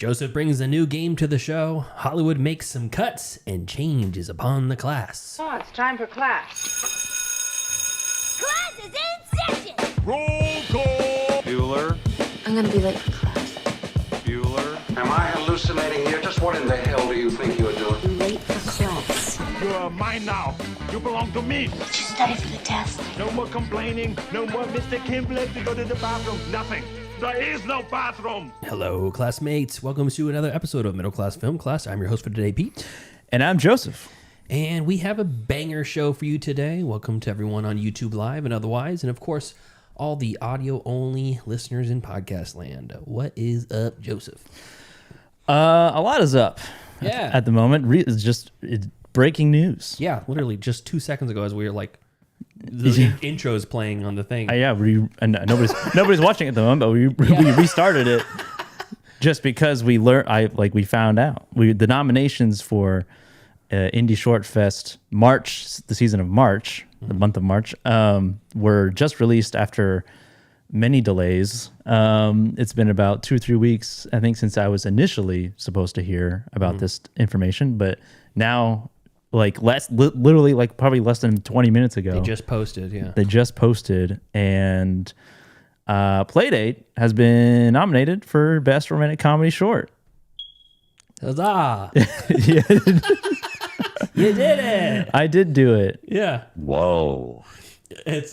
Joseph brings a new game to the show. Hollywood makes some cuts, and change is upon the class. Oh, it's time for class. Class is in session! Roll call! Bueller? I'm gonna be late for class. Bueller? Am I hallucinating here? Just what in the hell do you think you're doing? I'm late for class. You're mine now. You belong to me. Did you study for the test? No more complaining. No more Mr. Kimble to go to the bathroom. Nothing. There is no bathroom. Hello, classmates. Welcome to another episode of Middle Class Film Class. I'm your host for today, Pete. And I'm Joseph. And we have a banger show for you today. Welcome to everyone on YouTube Live and otherwise. And of course, all the audio-only listeners in podcast land. What is up, Joseph? A lot is up. Yeah. At the moment. It's breaking news. Yeah, literally just 2 seconds ago as we were like, the intro's playing on the thing. Nobody's watching at the moment, but we restarted it just because we found out the nominations for Indie Short Fest the season of March, the month of March, were just released after many delays. It's been about 2 or 3 weeks, I think, since I was initially supposed to hear about this information, but now, literally probably less than 20 minutes ago, They just posted, and Playdate has been nominated for Best Romantic Comedy Short. Huzzah! Yeah, You did it! I did do it. Yeah. Whoa. It's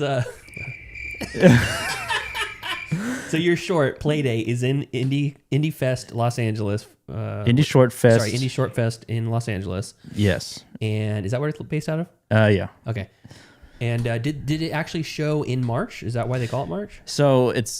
So your short Playdate is in Indie Fest, Los Angeles. Indie Short Fest. Sorry, Indie Short Fest in Los Angeles. Yes. And is that where it's based out of? Yeah. Okay. And did it actually show in March? Is that why they call it March? So it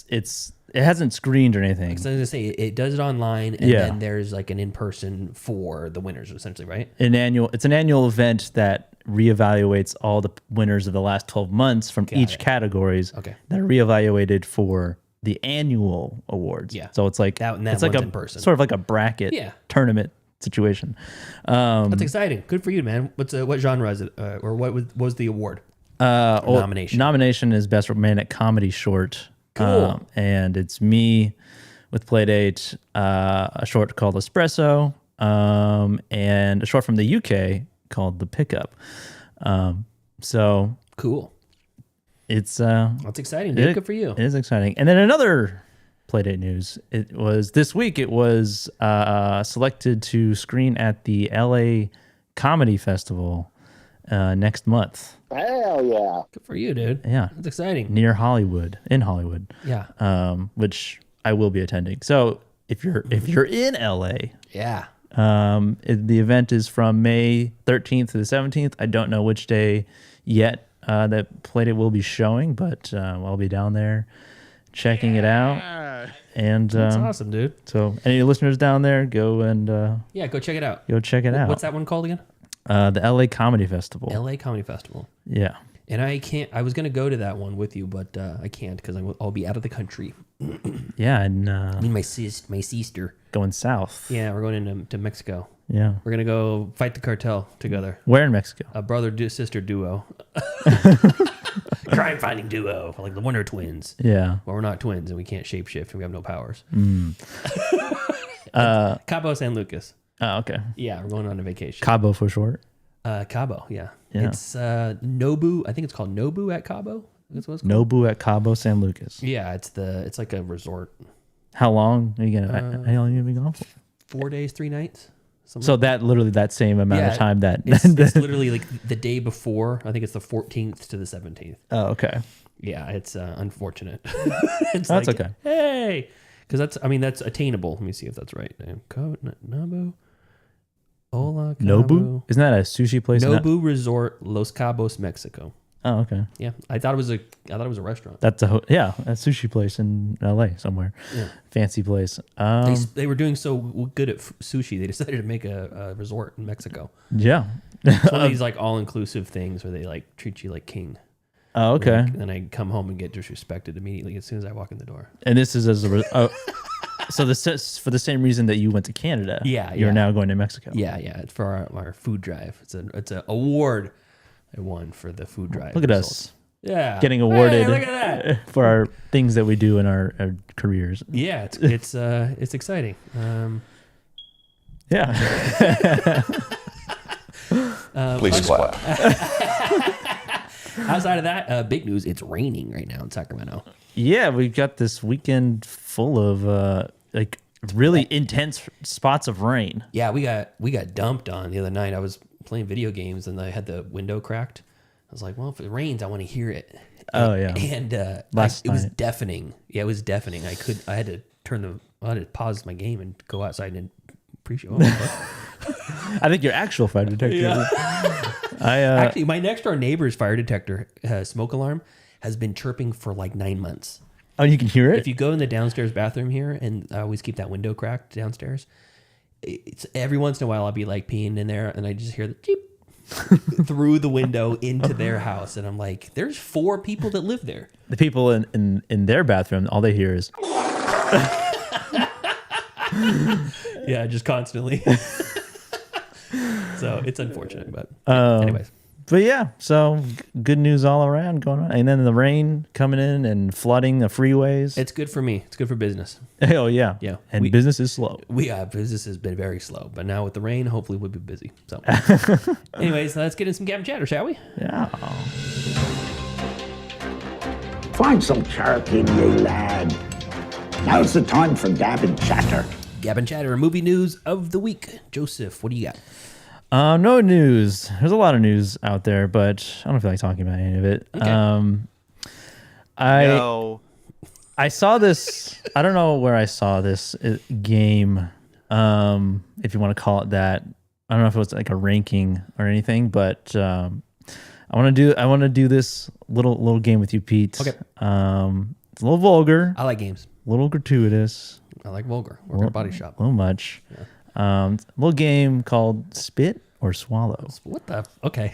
hasn't screened or anything. Because I was gonna say it does it online, and Yeah. then there's like an in person for the winners, essentially, right? It's an annual event that reevaluates all the winners of the last 12 months from each categories. Okay. That are reevaluated for the annual awards. Yeah. So it's like That it's one's like in person. sort of like a bracket tournament situation. That's exciting. Good for you, man. What genre is it, or what was the award? Nomination. Nomination is Best Romantic Comedy Short. Cool. And it's me with Playdate, a short called Espresso, and a short from the UK called The Pickup. So Cool. it's That's exciting, dude. Good for you. It is exciting. And then another Playdate news. It was this week. It was selected to screen at the LA Comedy Festival next month. Hell yeah. Good for you, dude. Yeah. That's exciting. In Hollywood. Yeah. Which I will be attending. So if you're in LA, Yeah. the event is from May 13th to the 17th. I don't know which day yet that Playdate will be showing, but I'll be down there checking it out. And That's awesome, dude. so any listeners down there, go and Yeah, go check it out. check it out. What's that one called again? The LA Comedy Festival. LA Comedy Festival. Yeah. And I was going to go to that one with you, but I can't because I'll be out of the country. Yeah, and I mean, my sister. going south. Yeah, we're going into Mexico. Yeah. We're going to go fight the cartel together. Where in Mexico? A brother-sister duo. Crime-fighting duo, like the Wonder Twins. Yeah. Well, we're not twins, and we can't shapeshift, and we have no powers. Cabo San Lucas. Oh, okay. Yeah, we're going on a vacation. Cabo for short. Cabo, yeah. Yeah. It's Nobu. I think it's called Nobu at Cabo. That's what it's called. Nobu at Cabo San Lucas. Yeah, it's like a resort. How long are you gonna? How long are you gonna be gone for? 4 days, 3 nights. So that same amount of time that it's literally like the day before. I think it's the 14th to the 17th. Oh, okay. Yeah, it's unfortunate. It's That's like, okay. Hey, because that's attainable. Let me see if that's right. Nobu. Hola, Cabo. Nobu? Isn't that a sushi place? Nobu Resort, Los Cabos, Mexico. Oh, okay. Yeah, I thought it was a restaurant. That's a sushi place in LA somewhere. Yeah. Fancy place. They were doing so good at sushi, they decided to make a resort in Mexico. Yeah. It's one of these like all-inclusive things where they like treat you like king. Oh, okay. And then I come home and get disrespected immediately as soon as I walk in the door. And this is so for the same reason that you went to Canada. Yeah, You're yeah. now going to Mexico. Yeah, it's for our food drive. It's an award I won for the food drive. Look at results. us. Yeah. Getting awarded. Hey, look at that. For our things that we do in our careers. Yeah, it's exciting. Yeah. Please clap. Outside of that, big news, it's raining right now in Sacramento. Yeah, we've got this weekend full of like really intense spots of rain. Yeah, we got dumped on the other night. I was playing video games and I had the window cracked. I was like, well, if it rains, I want to hear it. Oh yeah. And it was deafening. Yeah, it was deafening. I had to pause my game and go outside and appreciate it. I think your actual fire detector. Yeah. Actually, my next door neighbor's fire detector smoke alarm has been chirping for like 9 months. Oh, you can hear it? If you go in the downstairs bathroom here, and I always keep that window cracked downstairs, it's every once in a while I'll be like peeing in there and I just hear the cheep through the window into their house. And I'm like, there's 4 people that live there. The people in their bathroom, all they hear is... Yeah, just constantly. So it's unfortunate, but anyways. But yeah, so good news all around going on. And then the rain coming in and flooding the freeways. It's good for me. It's good for business. Oh, yeah. Yeah. And business is slow. Business has been very slow, but now with the rain, hopefully we'll be busy. So anyways, let's get in some Gab and Chatter, shall we? Yeah. Find some charity, you lad. Now's the time for Gab and Chatter. Gab and Chatter, movie news of the week. Joseph, what do you got? No news. There's a lot of news out there, but I don't feel like talking about any of it. Okay. I saw this. I don't know where I saw this game, if you want to call it that. I don't know if it was like a ranking or anything, but I want to do this little game with you, Pete. Okay. It's a little vulgar, I like games. a little gratuitous, I like vulgar. Work at a body shop. a little much. A little game called Spit or Swallow. What the? Okay.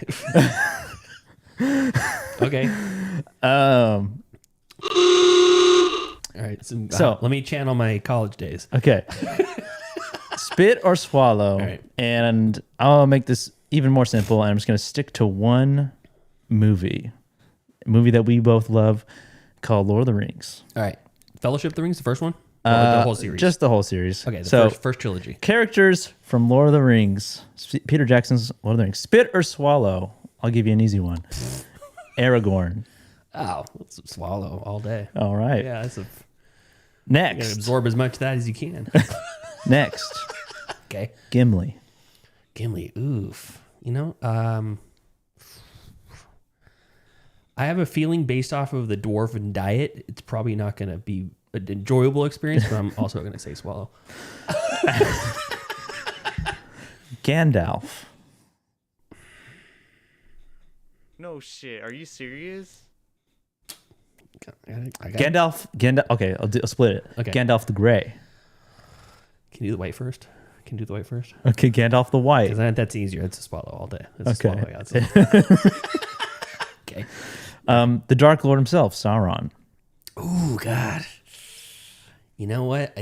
Okay. Um, All right. So So- let me channel my college days. Okay. Spit or swallow. All right. And I'll make this even more simple. And I'm just going to stick to one movie. A movie that we both love called Lord of the Rings. All right. Fellowship of the Rings, the first one? Or the whole series? Just the whole series. Okay, the so, first trilogy. characters from Lord of the Rings. Peter Jackson's Lord of the Rings. Spit or swallow. I'll give you an easy one. Aragorn. Oh, let's swallow all day. All right. Yeah, that's you Next. gotta absorb as much of that as you can. Next. Okay. Gimli. Gimli, oof. You know, I have a feeling based off of the dwarven diet, it's probably not going to be an enjoyable experience, but I'm also going to say swallow. Gandalf. No shit. Are you serious? I got Gandalf. Okay, I'll split it. Okay. Gandalf the Grey. Can you do the white first? Can you do the white first? Okay, Gandalf the White. Because that's easier. It's a swallow all day. It's Okay. a swallow. Yeah, okay. The Dark Lord himself, Sauron. Ooh, God. You know what?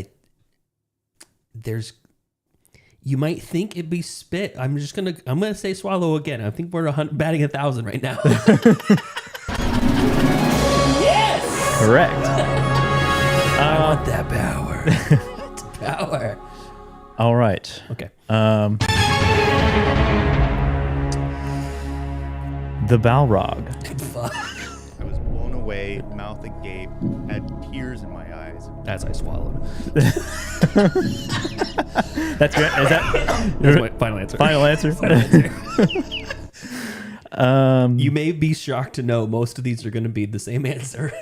You might think it'd be spit. I'm gonna say swallow again. I think we're batting 1,000 right now. Yes. Correct. I want that power. It's power. All right. Okay. The Balrog. I was blown away, mouth agape, had tears in my eyes. As I swallowed. That's good. Is that That's my final answer. final answer? You may be shocked to know most of these are going to be the same answer.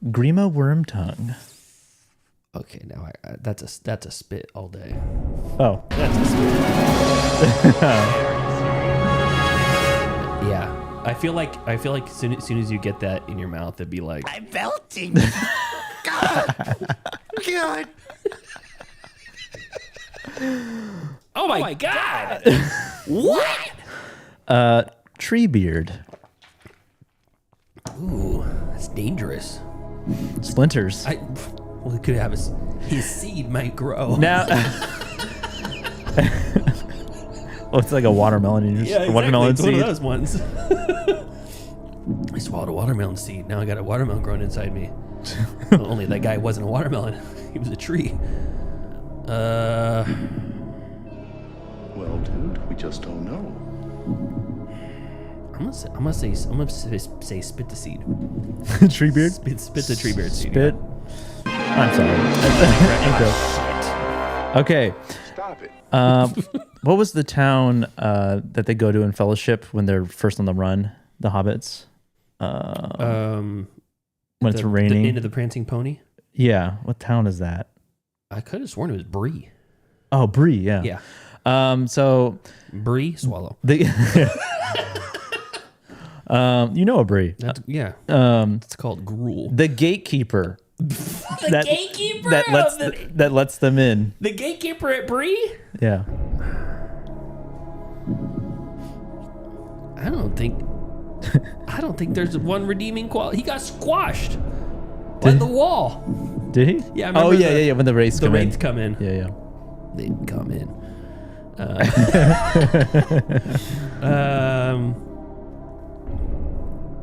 Grima Wormtongue. Okay, now that's a spit all day. Oh, That's a spit. Yeah. I feel like as soon as you get that in your mouth, it'd be like, I'm belting. God. God. oh my God. What? Treebeard. Ooh, that's dangerous. Splinters. Well, it could have his seed might grow. Now, well, it's like a watermelon. You just, Yeah, exactly. watermelon It's seed. one of those ones. I swallowed a watermelon seed. Now I got a watermelon growing inside me. Only that guy wasn't a watermelon. He was a tree. well, dude. We just don't know. I'm gonna say spit the seed. Treebeard? Spit the Treebeard seed. Spit. I'm sorry. Okay. Stop it. What was the town that they go to in Fellowship when they're first on the run? The hobbits. When it's raining. The Inn of the Prancing Pony. Yeah. What town is that? I could have sworn it was Bree. Oh, Bree. Yeah. Yeah. So Bree Swallow. you know a Bree. Yeah. It's called Gruel. The gatekeeper. The gatekeeper that lets them in. The gatekeeper at Bree? Yeah. I don't think there's one redeeming quality. He got squashed by the wall. Did he? Yeah. I Oh remember yeah. When the Wraiths come in. come in. Yeah. They come in.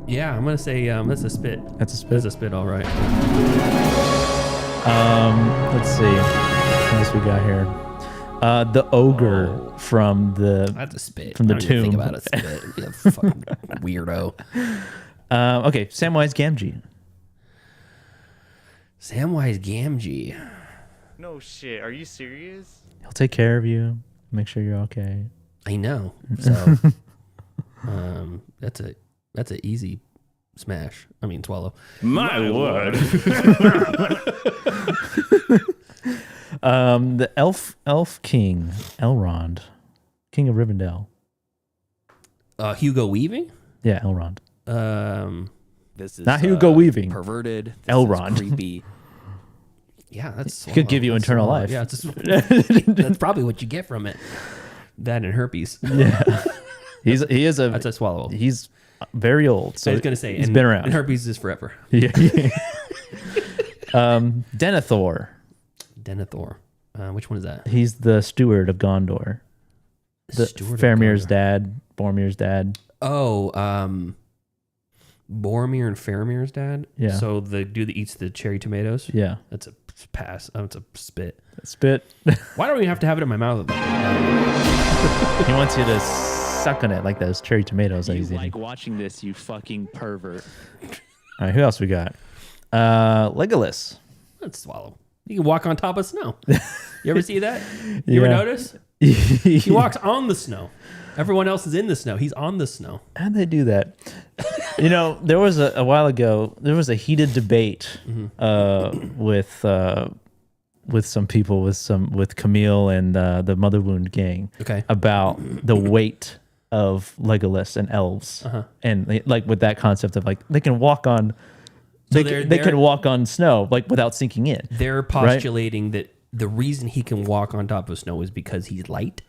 Yeah, I'm gonna say that's a spit. That's a spit. That's a spit. All right. Let's see. What else we got here? The ogre from the. That's a spit. From the I don't even tomb. think about a spit. You fucking weirdo. Okay, Samwise Gamgee. Samwise Gamgee. No shit. Are you serious? He'll take care of you. Make sure you're okay. I know. So, that's a easy smash. I mean, swallow. My word. The elf king, Elrond, king of Rivendell. Hugo Weaving. Yeah, Elrond. This is Not Hugo Weaving. Perverted. This Elrond. is creepy. Yeah, that's He could give you That's eternal swallow. life. Yeah, that's probably what you get from it. That and herpes. Yeah, he is a. That's a swallow. He's very old. So I was gonna say he's been around. And herpes is forever. Yeah. Denethor. Denethor. Which one is that? He's the steward of Gondor. The Steward of Faramir's Gondor. dad. Boromir's dad. Oh, Boromir and Faramir's dad. Yeah. So the dude that eats the cherry tomatoes. Yeah. That's a pass. That's a spit. Spit. Why don't we have to have it in my mouth? He wants you to suck on it like those cherry tomatoes that You he's like eating. watching this, you fucking pervert. All right, who else we got? Legolas. Let's swallow. You can walk on top of snow. You ever see that? You ever Yeah. notice? He walks on the snow. Everyone else is in the snow. He's on the snow. How'd they do that? There was a while ago, there was a heated debate with some people, with Camille and the Mother Wound gang, Okay. about the weight of Legolas and elves, and like with that concept of like they can walk on, So they can walk on snow like without sinking in. They're postulating that the reason he can walk on top of snow is because he's light.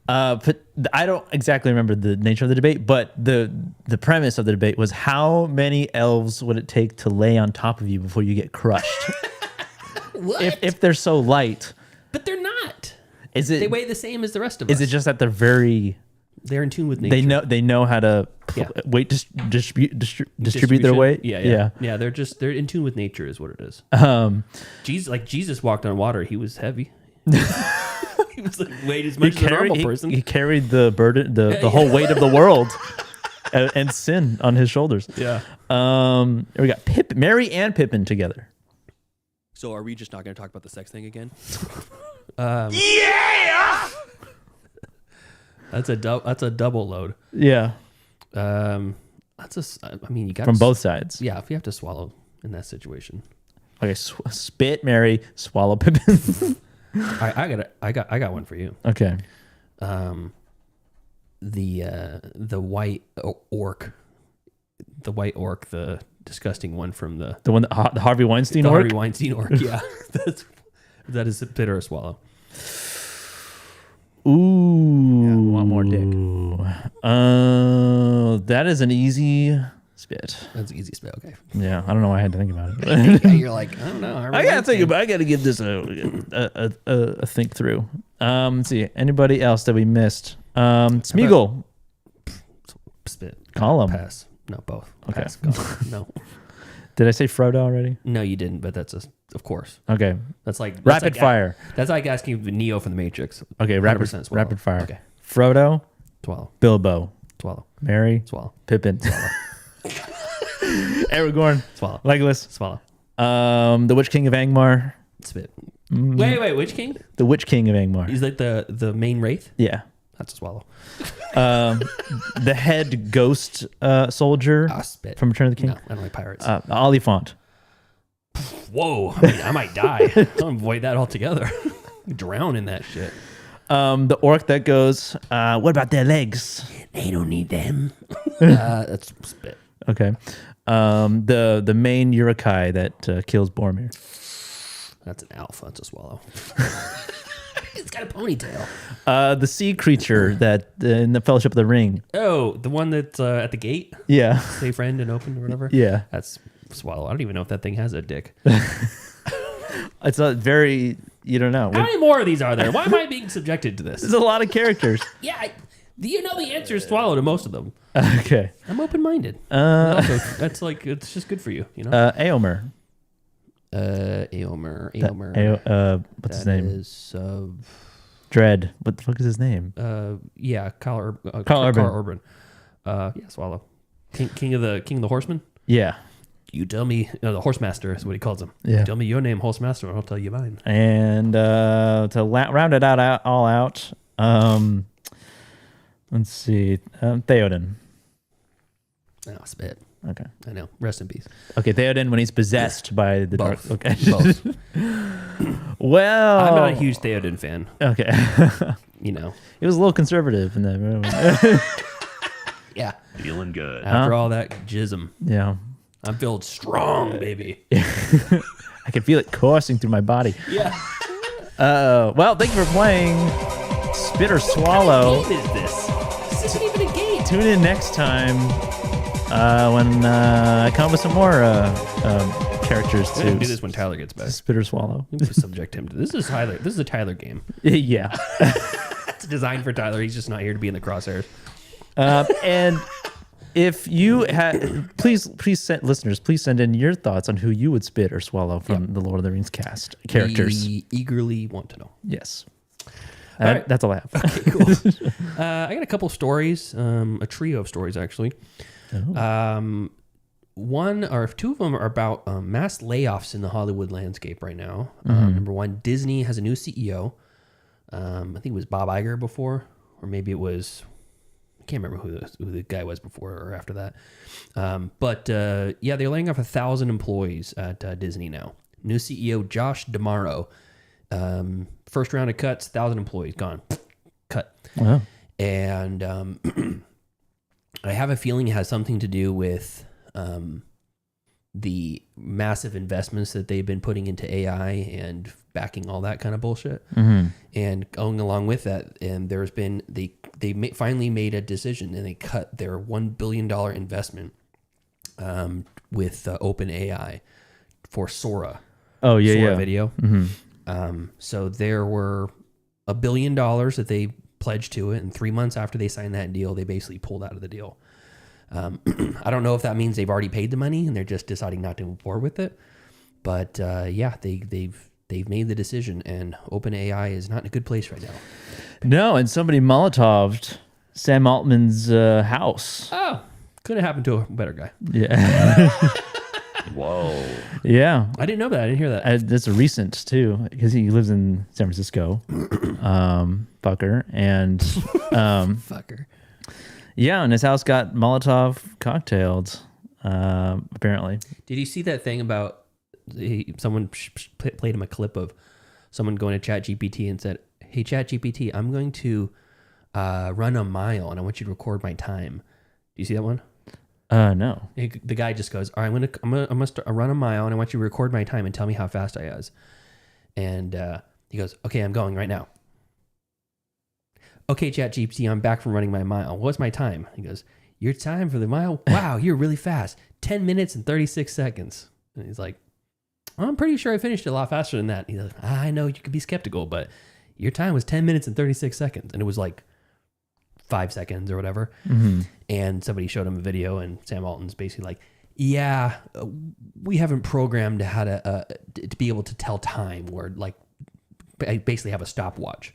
But I don't exactly remember the nature of the debate, but the premise of the debate was how many elves would it take to lay on top of you before you get crushed? What? If they're so light, But they're not. is it? They weigh the same as the rest of us. Is it just that they're in tune with nature? they know how to Yeah. weight distribute their weight? Yeah. They're in tune with nature is what it is. Jesus walked on water. He was heavy. He was like weighed as much as a normal person. He carried the burden, the whole weight of the world and sin on his shoulders. Yeah. We got Mary and Pippin together. So are we just not going to talk about the sex thing again? Yeah. That's a double load. Yeah. That's I mean, you got From both sides. Yeah, if you have to swallow in that situation. Okay, spit Mary, swallow Pippin. I got one for you. Okay. The white orc, the disgusting one from the one the Harvey Weinstein orc. Harvey Weinstein orc. Yeah, that is a spit or a swallow. Ooh, Yeah, want more dick. That is an easy spit. That's an easy spit. Okay. Yeah, I don't know why I had to think about it. Yeah, you're like, I don't know. I gotta think about. I gotta give this a think through. Let's see. Anybody else that we missed? Smeagol. Spit. Column. Pass. No, both. Okay. Pass. Go. No. Did I say Frodo already? No, you didn't, but of course. Okay. That's like Rapid fire. That's like asking Neo from the Matrix. Okay, 100% swallow. rapid fire. Okay. Frodo, Swallow. Bilbo, Swallow. Merry, Swallow. Pippin, Aragorn, Swallow. Legolas, Swallow. the Witch King of Angmar. Spit. Wait, which king? The Witch King of Angmar. He's like the main wraith? Yeah. That's a swallow. The head ghost soldier Spit. from Return of the King. No, I don't like pirates. Oliphant. Whoa. I might die. I'll avoid that altogether. Drown in that shit. The orc that goes, what about their legs? They don't need them. That's spit. Okay. The main Urukai that kills Boromir. That's an alpha. That's a swallow. It's got a ponytail. The sea creature that in the Fellowship of the Ring. Oh, the one that's at the gate? Yeah. Stay friend and open or whatever? Yeah. That's swallow. I don't even know if that thing has a dick. It's a very, you don't know. How many more of these are there? Why am I being subjected to this? There's a lot of characters. Yeah. Do you know the answer is swallow to most of them? Okay. I'm open-minded. Also, that's like, it's just good for you, you know? Aomer. Aomer. What's his name? Is, Dread. What the fuck is his name? yeah, Carl Carl Urban. Yeah, swallow. King of the horsemen? Yeah. You tell me, the horsemaster is what he calls him. Yeah. You tell me your name, horsemaster, and I'll tell you mine. And to round it all out, let's see, Theoden. Oh, spit. Okay. I know. Rest in peace. Okay, Theoden when he's possessed by the Both. dark. Okay. Both. Well, I'm not a huge Theoden fan. Okay. You know. He was a little conservative in that. Yeah. Feeling good. After all that jism, Yeah. I'm feeling strong, baby. I can feel it coursing through my body. Yeah. Well, thank you for playing Spit or Swallow. What is this? This isn't even a game. Tune in next time when I come up with some more characters We're gonna to do this when Tyler gets back. Spit or Swallow. We're gonna subject him to this. Is Tyler. This is a Tyler game. Yeah. It's designed for Tyler. He's just not here to be in the crosshairs. And if you had, please send listeners, please send in your thoughts on who you would spit or swallow from the Lord of the Rings cast characters. We eagerly want to know. Yes. right. That's all I have. Okay, cool. I got a couple stories, a trio of stories actually. Oh. One or two of them are about mass layoffs in the Hollywood landscape right now. Number one, Disney has a new CEO. I think it was Bob Iger before, or maybe it was, I can't remember who the guy was before or after that. But yeah, they're laying off 1,000 employees at Disney now. New CEO Josh D'Amaro. First round of cuts, 1,000 employees gone. Cut. Wow. And I have a feeling it has something to do with the massive investments that they've been putting into AI and backing all that kind of bullshit. And going along with that, and there's been finally made a decision and they cut their $1 billion investment with OpenAI for Sora. Oh yeah, Sora yeah. video. So there were $1 billion that they pledged to it, and 3 months after they signed that deal, they basically pulled out of the deal. I don't know if that means they've already paid the money and they're just deciding not to move forward with it. But yeah, they've made the decision, and OpenAI is not in a good place right now. No, and somebody Molotov'd Sam Altman's house. Oh, could have happened to a better guy. Yeah. Whoa. Yeah. I didn't know that. I didn't hear that. That's a recent too, because he lives in San Francisco. Fucker. And Fucker. yeah, and his house got Molotov cocktailed, apparently. Did you see that thing about someone played him a clip of someone going to ChatGPT and said, "Hey ChatGPT, I'm going to run a mile and I want you to record my time." Do you see that one? No. The guy just goes, "All right, I'm gonna run a mile and I want you to record my time and tell me how fast I was." And he goes, "Okay, I'm going right now." "Okay, ChatGPT, I'm back from running my mile. What's my time?" He goes, "Your time for the mile? Wow, you're really fast. 10 minutes and 36 seconds. And he's like, "I'm pretty sure I finished it a lot faster than that." He's like, "I know you could be skeptical, but your time was 10 minutes and 36 seconds. And it was like 5 seconds or whatever. And somebody showed him a video, and Sam Alton's basically like, Yeah, we haven't programmed how to be able to tell time. Where like I basically have a stopwatch,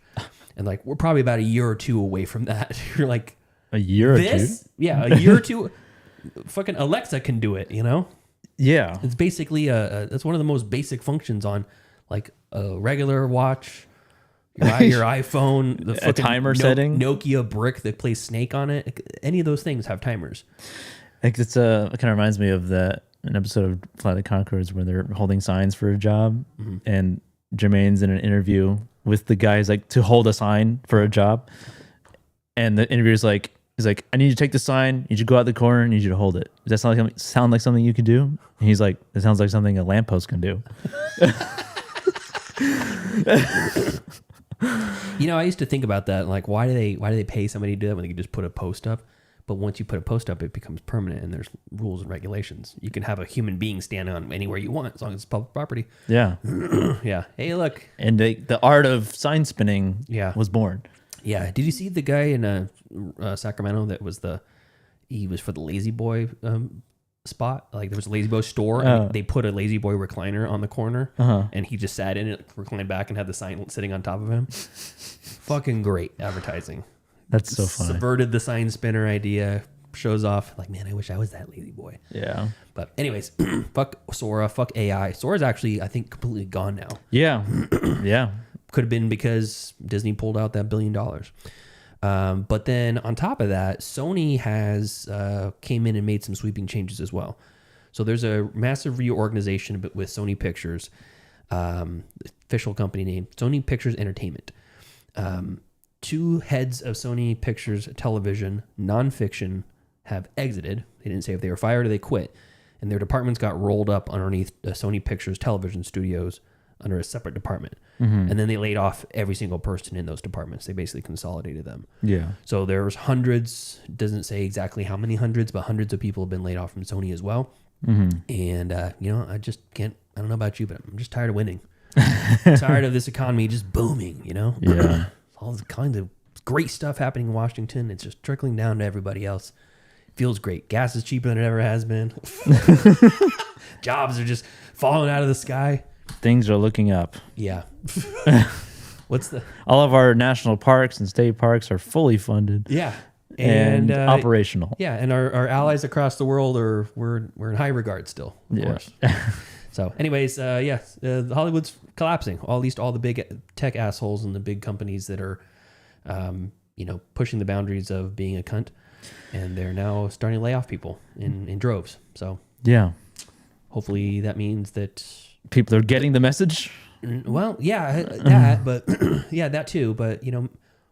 and like we're probably about a year or two away from that. You're like A year or two? Yeah, a year or two. Fucking Alexa can do it. You know. Yeah. It's basically it's one of the most basic functions on like a regular watch. Your iPhone, the fucking timer setting? Nokia brick that plays Snake on it. Any of those things have timers. I think it kind of reminds me of an episode of Flight of the Conchords where they're holding signs for a job, and Jermaine's in an interview with the guys like to hold a sign for a job, and the interviewer's like, he's like, I need you to take the sign, I need you to go out the corner, I need you to hold it. Does that sound like something you could do? And he's like, it sounds like something a lamppost can do. You know, I used to think about that. Like, why do they pay somebody to do that when they can just put a post up? But once you put a post up, it becomes permanent, and there's rules and regulations. You can have a human being stand on anywhere you want as long as it's public property. Yeah. Yeah. Hey, look. And the art of sign spinning was born. Yeah. Did you see the guy in Sacramento that was he was for the Lazy Boy spot? Like there was a Lazy Boy store, and they put a Lazy Boy recliner on the corner, and he just sat in it, reclined back, and had the sign sitting on top of him. Fucking great advertising. That's so funny. Subverted the sign spinner idea. Shows off like, man, I wish I was that Lazy Boy. Yeah. But anyways, fuck Sora, fuck AI. Sora's actually, I think, completely gone now. Yeah. Yeah. Could have been because Disney pulled out that $1 billion. But then on top of that, Sony has came in and made some sweeping changes as well. So there's a massive reorganization with Sony Pictures, official company name, Sony Pictures Entertainment. Two heads of Sony Pictures Television nonfiction have exited. They didn't say if they were fired or they quit. And their departments got rolled up underneath Sony Pictures Television Studios under a separate department. And then they laid off every single person in those departments. They basically consolidated them. Yeah. So there's hundreds, doesn't say exactly how many hundreds, but hundreds of people have been laid off from Sony as well. And, you know, I just can't, I don't know about you, but I'm just tired of winning. Tired of this economy just booming, you know? Yeah. All the kinds of great stuff happening in Washington. It's just trickling down to everybody else. Feels great. Gas is cheaper than it ever has been. Jobs are just falling out of the sky. Things are looking up. Yeah. All of our national parks and state parks are fully funded. Yeah. And operational. Yeah, and our allies across the world we're in high regard still, of course. So, anyways, Hollywood's collapsing. At least all the big tech assholes and the big companies that are, pushing the boundaries of being a cunt, and they're now starting to lay off people in droves. So, yeah, hopefully that means that people are getting the message. Well, yeah, that, but yeah, that too. But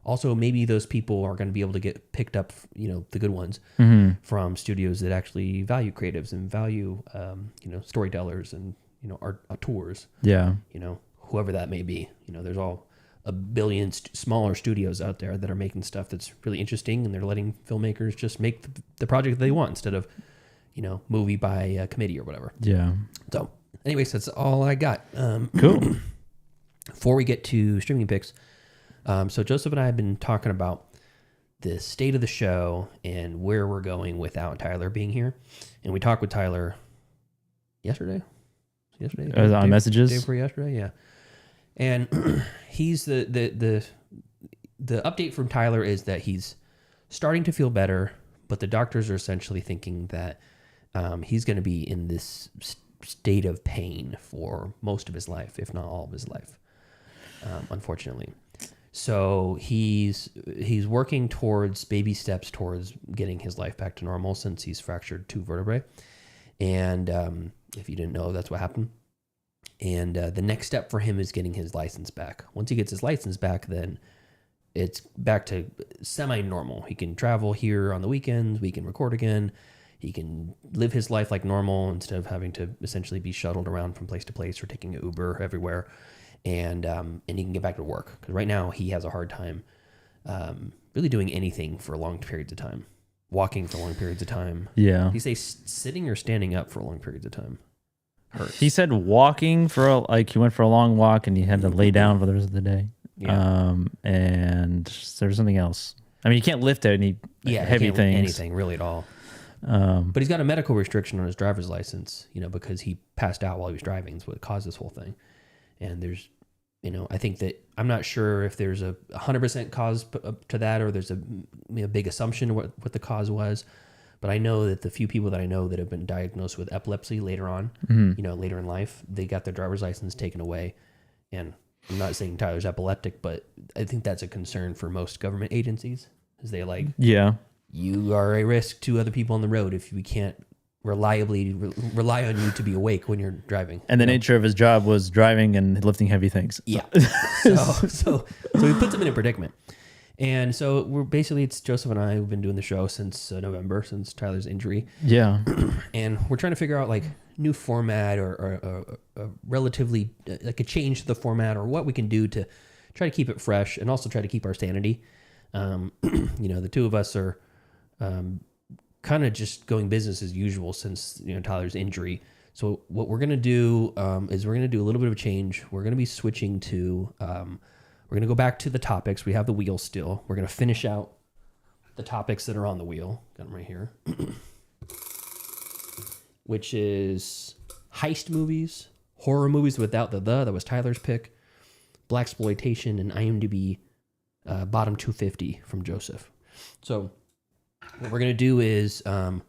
also maybe those people are going to be able to get picked up, the good ones from studios that actually value creatives and value, storytellers and, auteurs. Yeah. Whoever that may be, there's all a billion smaller studios out there that are making stuff that's really interesting, and they're letting filmmakers just make the project that they want instead of, movie by committee or whatever. Yeah. So anyways, that's all I got. Cool. Before we get to streaming picks, so Joseph and I have been talking about the state of the show and where we're going without Tyler being here. And we talked with Tyler yesterday. On messages? Day before yesterday, yeah. And he's the update from Tyler is that he's starting to feel better, but the doctors are essentially thinking that he's going to be in this state of pain for most of his life, if not all of his life, unfortunately. So he's working towards baby steps towards getting his life back to normal since he's fractured 2 vertebrae. And if you didn't know, that's what happened. And the next step for him is getting his license back. Once he gets his license back, then it's back to semi-normal. He can travel here on the weekends. We can record again. He can live his life like normal instead of having to essentially be shuttled around from place to place or taking an Uber everywhere. And he can get back to work. Because right now he has a hard time really doing anything for long periods of time. Walking for long periods of time. Yeah. He say sitting or standing up for long periods of time. Hurts. He said walking he went for a long walk and he had to lay down for the rest of the day. Yeah. And there's something else. I mean, you can't lift any heavy things. Anything really at all. But he's got a medical restriction on his driver's license, because he passed out while he was driving. That's what caused this whole thing. And there's, I think that I'm not sure if there's a 100% cause to that, or there's a big assumption of what the cause was. But I know that the few people that I know that have been diagnosed with epilepsy later on, later in life, they got their driver's license taken away. And I'm not saying Tyler's epileptic, but I think that's a concern for most government agencies. Is they you are a risk to other people on the road if we can't reliably rely on you to be awake when you're driving. And the nature of his job was driving and lifting heavy things. Yeah. So he puts him in a predicament. And so it's Joseph and I who've been doing the show since November, since Tyler's injury. Yeah. And we're trying to figure out new format or a relatively a change to the format, or what we can do to try to keep it fresh and also try to keep our sanity. The two of us are kind of just going business as usual since Tyler's injury. So what we're gonna do is we're gonna do a little bit of a change. We're gonna be switching to we're gonna go back to the topics. We have the wheel still. We're gonna finish out the topics that are on the wheel. Got them right here, which is heist movies, horror movies without that was Tyler's pick, blaxploitation, and IMDb bottom 250 from Joseph. So what we're going to do is we're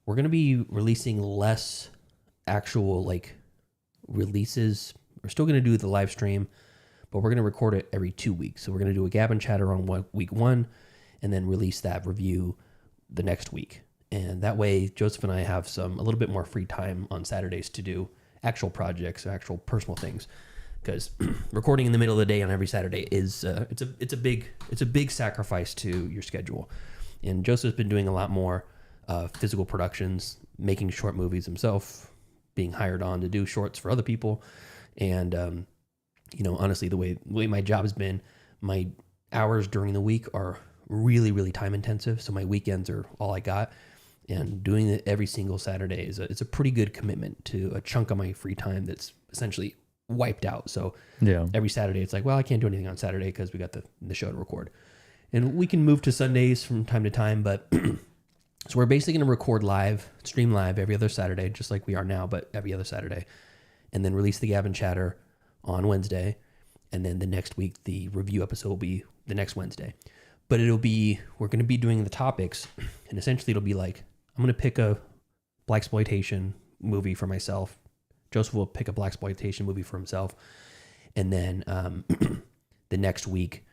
going to be releasing less actual releases. We're still going to do the live stream, but we're going to record it every 2 weeks. So we're going to do a Gab and Chatter on week 1 and then release that review the next week. And that way Joseph and I have a little bit more free time on Saturdays to do actual projects, actual personal things. Because recording in the middle of the day on every Saturday is it's a big sacrifice to your schedule. And Joseph's been doing a lot more physical productions, making short movies himself, being hired on to do shorts for other people. And honestly, the way my job has been, my hours during the week are really, really time intensive. So my weekends are all I got. And doing it every single Saturday it's a pretty good commitment to a chunk of my free time that's essentially wiped out. So every Saturday it's I can't do anything on Saturday because we got the show to record. And we can move to Sundays from time to time, but so we're basically going to record live, stream live every other Saturday, just like we are now, but every other Saturday, and then release the Gab and Chatter on Wednesday. And then the next week, the review episode will be the next Wednesday. But we're going to be doing the topics, and essentially it'll be I'm going to pick a blaxploitation movie for myself. Joseph will pick a blaxploitation movie for himself. And then the next week,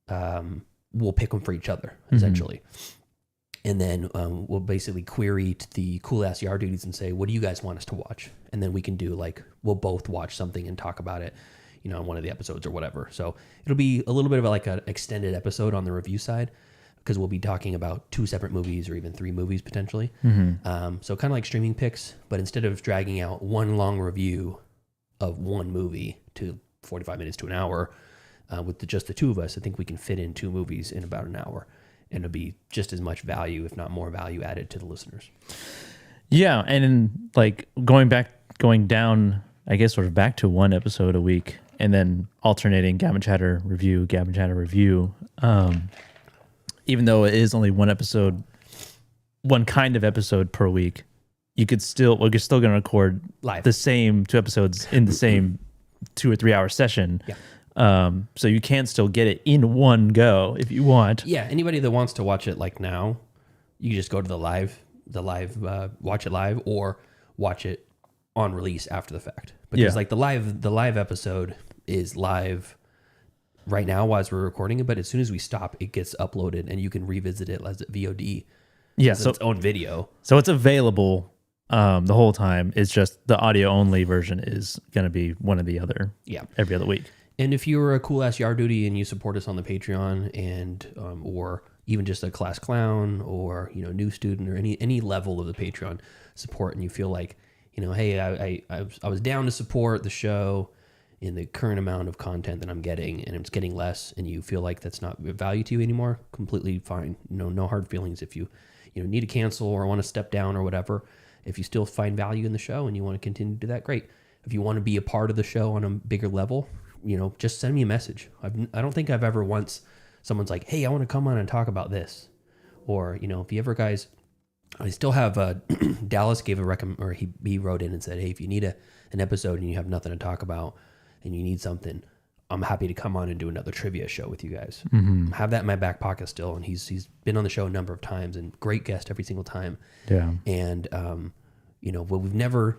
we'll pick them for each other, essentially. And then we'll basically query the cool ass yard duties and say, what do you guys want us to watch? And then we can do we'll both watch something and talk about it, on one of the episodes or whatever. So it'll be a little bit of an extended episode on the review side, because we'll be talking about 2 separate movies or even 3 movies potentially. So kind of like streaming picks, but instead of dragging out one long review of one movie to 45 minutes to an hour, with just the two of us, I think we can fit in 2 movies in about an hour, and it'll be just as much value, if not more value, added to the listeners. Yeah, and going down, I guess, sort of back to 1 episode a week, and then alternating Gab and Chatter review, Gab and Chatter review. Even though it is only 1 episode, one kind of episode per week, you're still going to record live the same 2 episodes in the same 2 or 3 hour session. Yeah. So you can still get it in one go if you want. Yeah. Anybody that wants to watch it now, you just go to the live, watch it live, or watch it on release after the fact. Because the live episode is live right now as we're recording it, but as soon as we stop, it gets uploaded and you can revisit it as a VOD. Yeah, so its own video. So it's available the whole time. It's just the audio only version is going to be one or the other. Yeah, every other week. And if you're a cool ass yard duty and you support us on the Patreon, and or even just a class clown or new student or any level of the Patreon support, and you feel hey, I was down to support the show in the current amount of content that I'm getting, and it's getting less, and you feel like that's not of value to you anymore, completely fine. No hard feelings. If you need to cancel or want to step down or whatever, if you still find value in the show and you want to continue to do that, great. If you want to be a part of the show on a bigger level, just send me a message. I don't think I've ever once someone's like, hey, I want to come on and talk about this. Or, if you ever guys I still have Dallas gave or he wrote in and said, hey, if you need an episode and you have nothing to talk about and you need something, I'm happy to come on and do another trivia show with you guys. Have that in my back pocket still. And he's been on the show a number of times and great guest every single time. Yeah. And, but we've never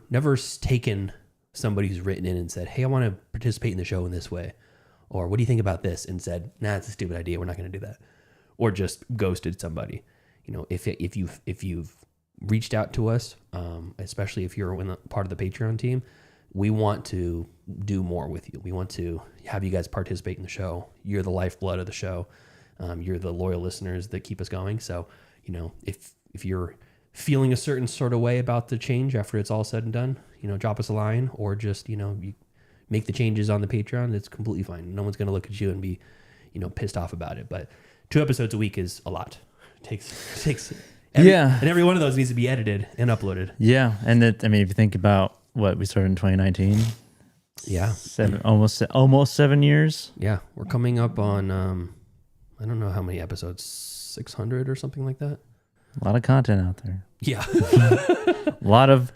taken somebody who's written in and said, hey, I want to participate in the show in this way. Or what do you think about this? And said, nah, it's a stupid idea. We're not going to do that. Or just ghosted somebody. If you've reached out to us, especially if you're part of the Patreon team, we want to do more with you. We want to have you guys participate in the show. You're the lifeblood of the show. You're the loyal listeners that keep us going. So, if you're feeling a certain sort of way about the change after it's all said and done, drop us a line or just, you make the changes on the Patreon. It's completely fine. No one's going to look at you and be, pissed off about it. But 2 episodes a week is a lot. It takes and every one of those needs to be edited and uploaded. Yeah. And if you think about what we started in 2019. Yeah. Almost 7 years. Yeah. We're coming up on, I don't know how many episodes, 600 or something like that. A lot of content out there. Yeah. A lot of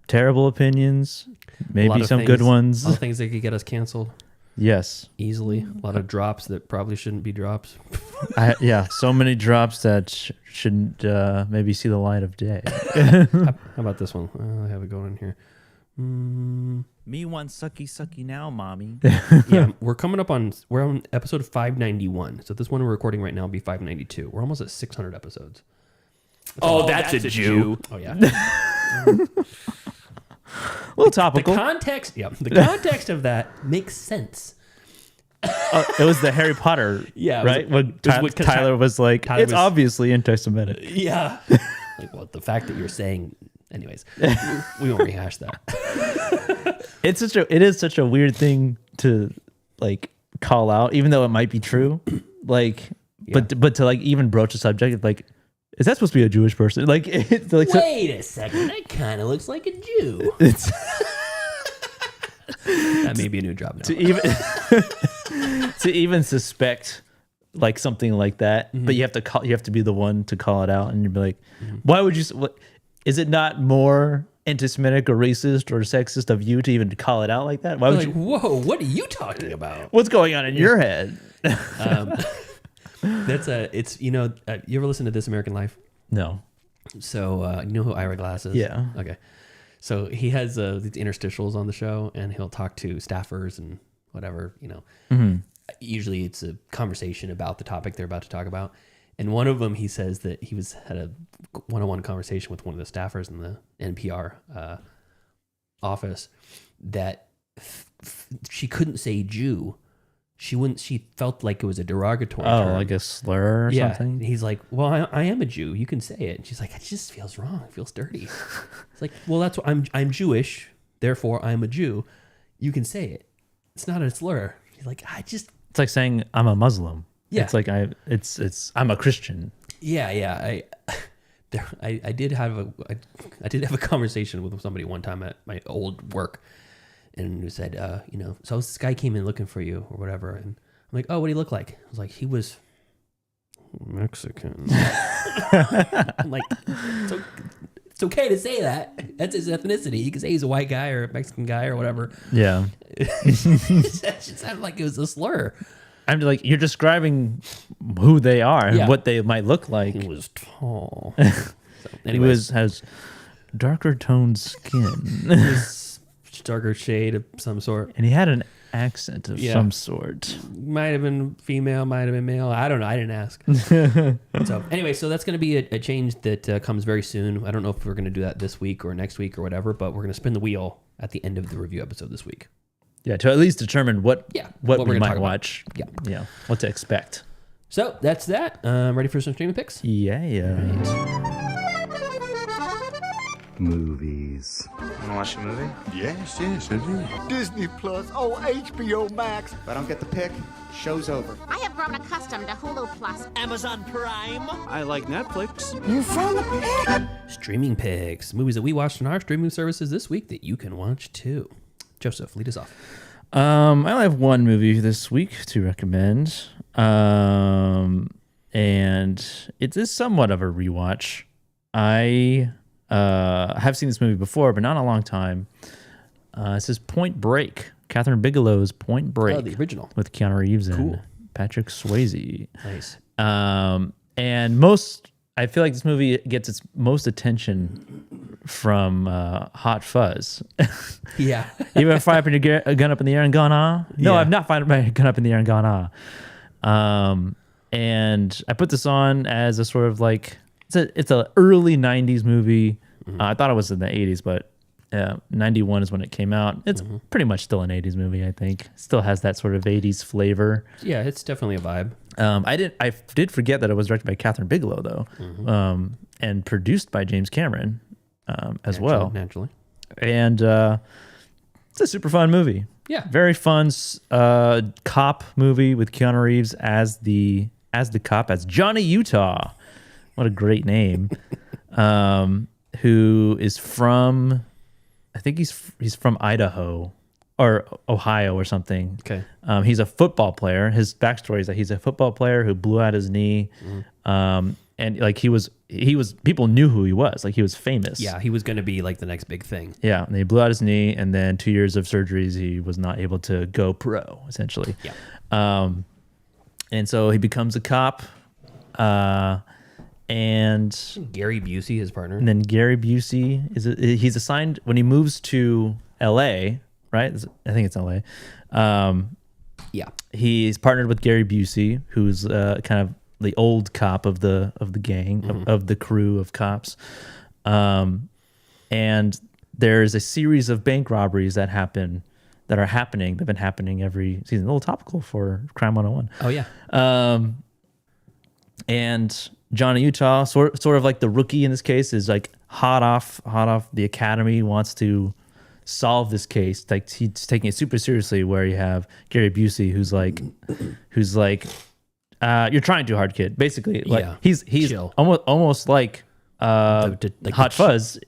terrible opinions. Maybe some good ones. A lot of things that could get us canceled. Yes. Easily. A lot of drops that probably shouldn't be drops. So many drops that shouldn't maybe see the light of day. How about this one? I have it going in here. Me want sucky now, mommy. Yeah, we're on episode 591. So this one we're recording right now will be 592. We're almost at 600 episodes. That's a Jew. Oh yeah. A little topical. The context of that makes sense. It was the Harry Potter, right? When Tyler was like, Tyler it's was obviously anti-Semitic. Yeah. The fact that you're saying, anyways, we won't rehash that. It is such a weird thing to call out, even though it might be true. But to even broach the subject, is that supposed to be a Jewish person? Wait a second, that kind of looks like a Jew. That may be a new job now. To even suspect something like that, but you have to be the one to call it out, and you'd be like, why would you? Is it not more anti-Semitic or racist or sexist of you to even call it out like that? Why would you? Whoa, what are you talking about? What's going on in your head? You ever listen to This American Life? No. So you know who Ira Glass is? Yeah. Okay. So he has these interstitials on the show, and he'll talk to staffers and whatever. Usually it's a conversation about the topic they're about to talk about. And one of them, he says that he had a one-on-one conversation with one of the staffers in the NPR office that she couldn't say Jew. She felt like it was a derogatory term. Like a slur or something? He's like, well, I am a Jew. You can say it. And she's like, it just feels wrong. It feels dirty. It's like, well, that's what I'm Jewish. Therefore, I'm a Jew. You can say it. It's not a slur. He's like, it's like saying I'm a Muslim. Yeah. It's like I'm a Christian. Yeah. I did have a conversation with somebody one time at my old work, and who said, so this guy came in looking for you or whatever, and I'm like, oh, what did he look like? I was like, he was Mexican. I'm like, it's okay to say that. That's his ethnicity. You can say he's a white guy or a Mexican guy or whatever. Yeah. That just sounded like it was a slur. I'm like, you're describing who they are and what they might look like. He was tall. He has darker toned skin. Darker shade of some sort. And he had an accent of some sort. Might have been female, might have been male. I don't know. I didn't ask. So anyway, so that's going to be a change that comes very soon. I don't know if we're going to do that this week or next week or whatever, but we're going to spin the wheel at the end of the review episode this week. Yeah, to at least determine what we might watch. Yeah. What to expect. So that's that. Ready for some streaming picks? Yeah. Right. Movies. Wanna watch a movie? Yes, I do. Disney Plus, HBO Max. If I don't get the pick, show's over. I have grown accustomed to Hulu Plus. Amazon Prime. I like Netflix. Streaming picks. Movies that we watched on our streaming services this week that you can watch too. Joseph, lead us off. I only have one movie this week to recommend. And it is somewhat of a rewatch. I have seen this movie before, but not in a long time. This is Point Break. Catherine Bigelow's Point Break. Oh, the original. With Keanu Reeves and Cool. Patrick Swayze. Nice. And I feel like this movie gets its most attention from Hot Fuzz. Yeah. You ever fire up your gun up in the air and gone No, Yeah. I've not fired my gun up in the air and gone and I put this on as a sort of like it's a early 90s movie. I thought it was in the 80s, but 91 is when it came out. It's pretty much still an 80s movie, I think. Still has that sort of 80s flavor. Yeah, it's definitely a vibe. I did forget that it was directed by Catherine Bigelow though, and produced by James Cameron as well. Naturally. And it's a super fun movie. Yeah. Very fun cop movie with Keanu Reeves as the cop, as Johnny Utah. What a great name. Who is from, I think he's from Idaho or Ohio or something. Okay. He's a football player. His backstory is that he's a football player who blew out his knee. And like he was people knew who he was. Like he was famous. Yeah, he was going to be like the next big thing. Yeah, and he blew out his knee, and then 2 years of surgeries, he was not able to go pro, essentially. Yeah. And so he becomes a cop, and Gary Busey, his partner. then Gary Busey he's assigned when he moves to L.A. Right? I think it's L.A. Yeah. He's partnered with Gary Busey, who's kind of the old cop of the gang of the crew of cops, and there's a series of bank robberies that are happening. They've been happening every season. A little topical for Crime 101. Oh yeah. And Johnny Utah, sort of like the rookie in this case, is like hot off the academy, wants to solve this case. Like he's taking it super seriously. Where you have Gary Busey, who's like. You're trying too hard, kid. Basically, like Yeah. he's Chill. almost like Hot Fuzz,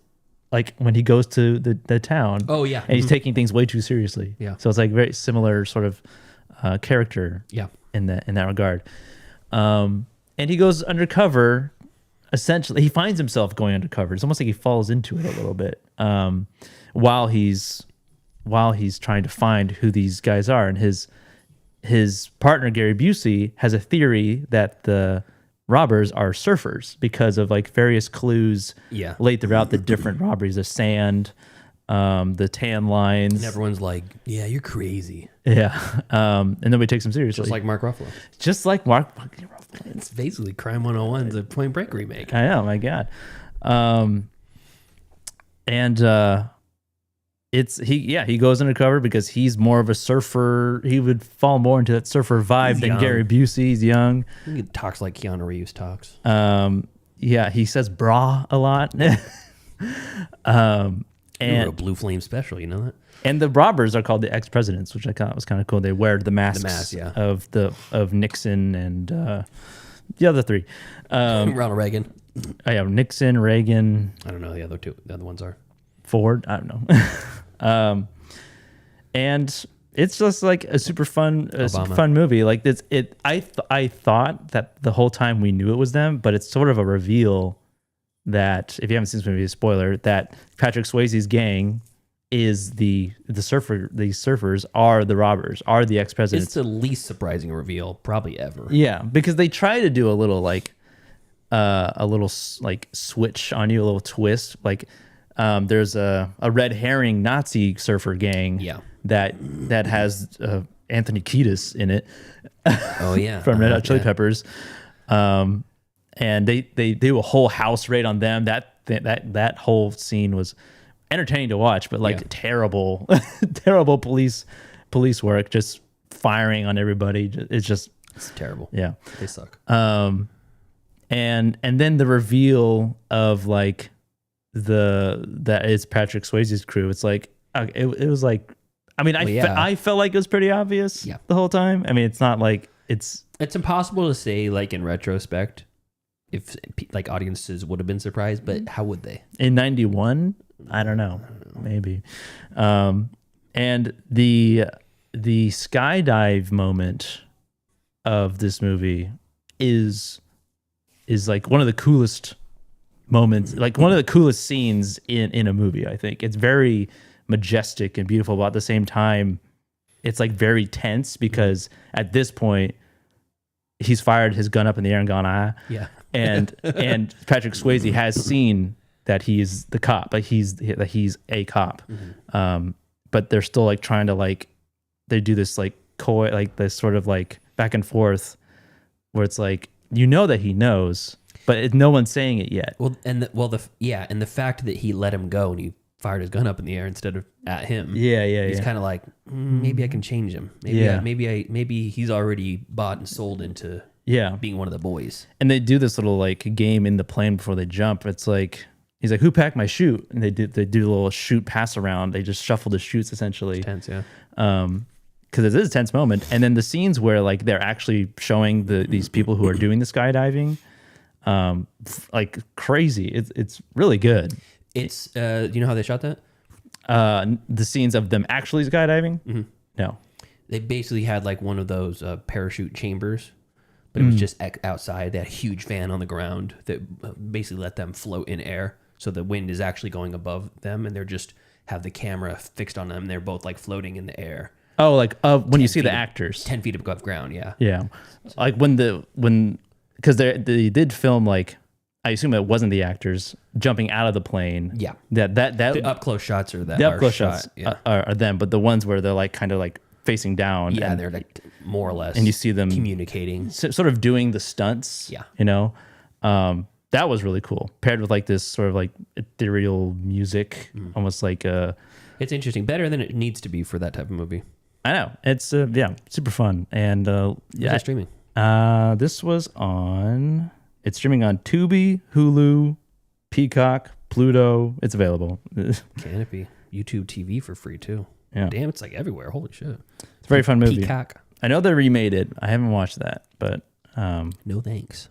like when he goes to the town. Oh, yeah. and he's taking things way too seriously. Yeah. so it's like very similar sort of character. Yeah. in that regard. And he goes undercover. Essentially, he finds himself going undercover. It's almost like he falls into it a little bit while he's trying to find who these guys are, and his partner Gary Busey has a theory that the robbers are surfers because of like various clues laid throughout the different robberies, the sand, the tan lines. And everyone's like, yeah, you're crazy. Yeah. And nobody takes him seriously. Just like Mark Ruffalo. Just like Mark Ruffalo. It's basically Crime 101's a Point Break remake. I know, my God. He goes undercover because he's more of a surfer. He would fall more into that surfer vibe He's than young. Gary Busey. He's young. He talks like Keanu Reeves talks. He says bra a lot. And And a Blue Flame special, you know that? and the robbers are called the ex-presidents, which I thought was kind of cool. They wear the masks mask, yeah. of Nixon and the other three. Ronald Reagan. I have Nixon, Reagan, I don't know who the other ones are. Ford. I don't know. And it's just like a super fun movie. Like I thought that the whole time we knew it was them, but it's sort of a reveal that if you haven't seen this movie, a spoiler, that Patrick Swayze's gang is the surfer. These surfers are the robbers, are the ex-presidents. It's the least surprising reveal probably ever. Yeah, because they try to do a little switch on you, a little twist. Like there's a red herring Nazi surfer gang. Yeah. That has Anthony Kiedis in it. Oh yeah, from Red Hot Chili Peppers. And they do a whole house raid on them. That whole scene was entertaining to watch, but terrible police work, just firing on everybody. It's terrible. Yeah, they suck. And then the reveal of like that it's Patrick Swayze's crew. It's like it was like, I mean, I felt like it was pretty obvious the whole time. I mean, it's not like it's impossible to say like in retrospect if like audiences would have been surprised, but how would they? In 91? I don't know. Maybe. And the skydive moment of this movie is like one of the coolest moments, like one of the coolest scenes in a movie. I think it's very majestic and beautiful, but at the same time, it's like very tense because at this point, he's fired his gun up in the air and gone, Yeah. and Patrick Swayze has seen that he's the cop, like he's a cop, but they're still like trying to like they do this like coy, like this sort of like back and forth, where it's like that he knows, but no one's saying it yet. Well, and the fact that he let him go and he fired his gun up in the air instead of at him. He's kind of like, maybe I can change him. Maybe he's already bought and sold into being one of the boys. And they do this little like game in the plane before they jump. It's like he's like, "Who packed my chute?" And they do a little shoot pass around. They just shuffle the chutes essentially. Tense, yeah. Because it is a tense moment. And then the scenes where like they're actually showing these people who are doing the skydiving, like crazy. It's really good. It's you know how they shot that? The scenes of them actually skydiving. No, they basically had like one of those parachute chambers, but it was just outside. They had a huge fan on the ground that basically let them float in air, so the wind is actually going above them, and they're just have the camera fixed on them. They're both like floating in the air. Oh, like when you see the actors 10 feet above ground. Yeah. Like because they did film like, I assume it wasn't the actors jumping out of the plane. Yeah. That the up close shots are that. The up close shots yeah. are them, but the ones where they're like kind of like facing down. Yeah, and they're like more or less. And you see them communicating, sort of doing the stunts. Yeah. That was really cool. Paired with like this sort of like ethereal music, almost like it's interesting. Better than it needs to be for that type of movie. I know. It's super fun. And Where's it streaming? This was it's streaming on Tubi, Hulu, Peacock, Pluto. It's available. Canopy, YouTube TV for free too. Yeah. Damn, it's like everywhere. Holy shit. It's a very fun movie. Peacock. I know they remade it. I haven't watched that, but no thanks.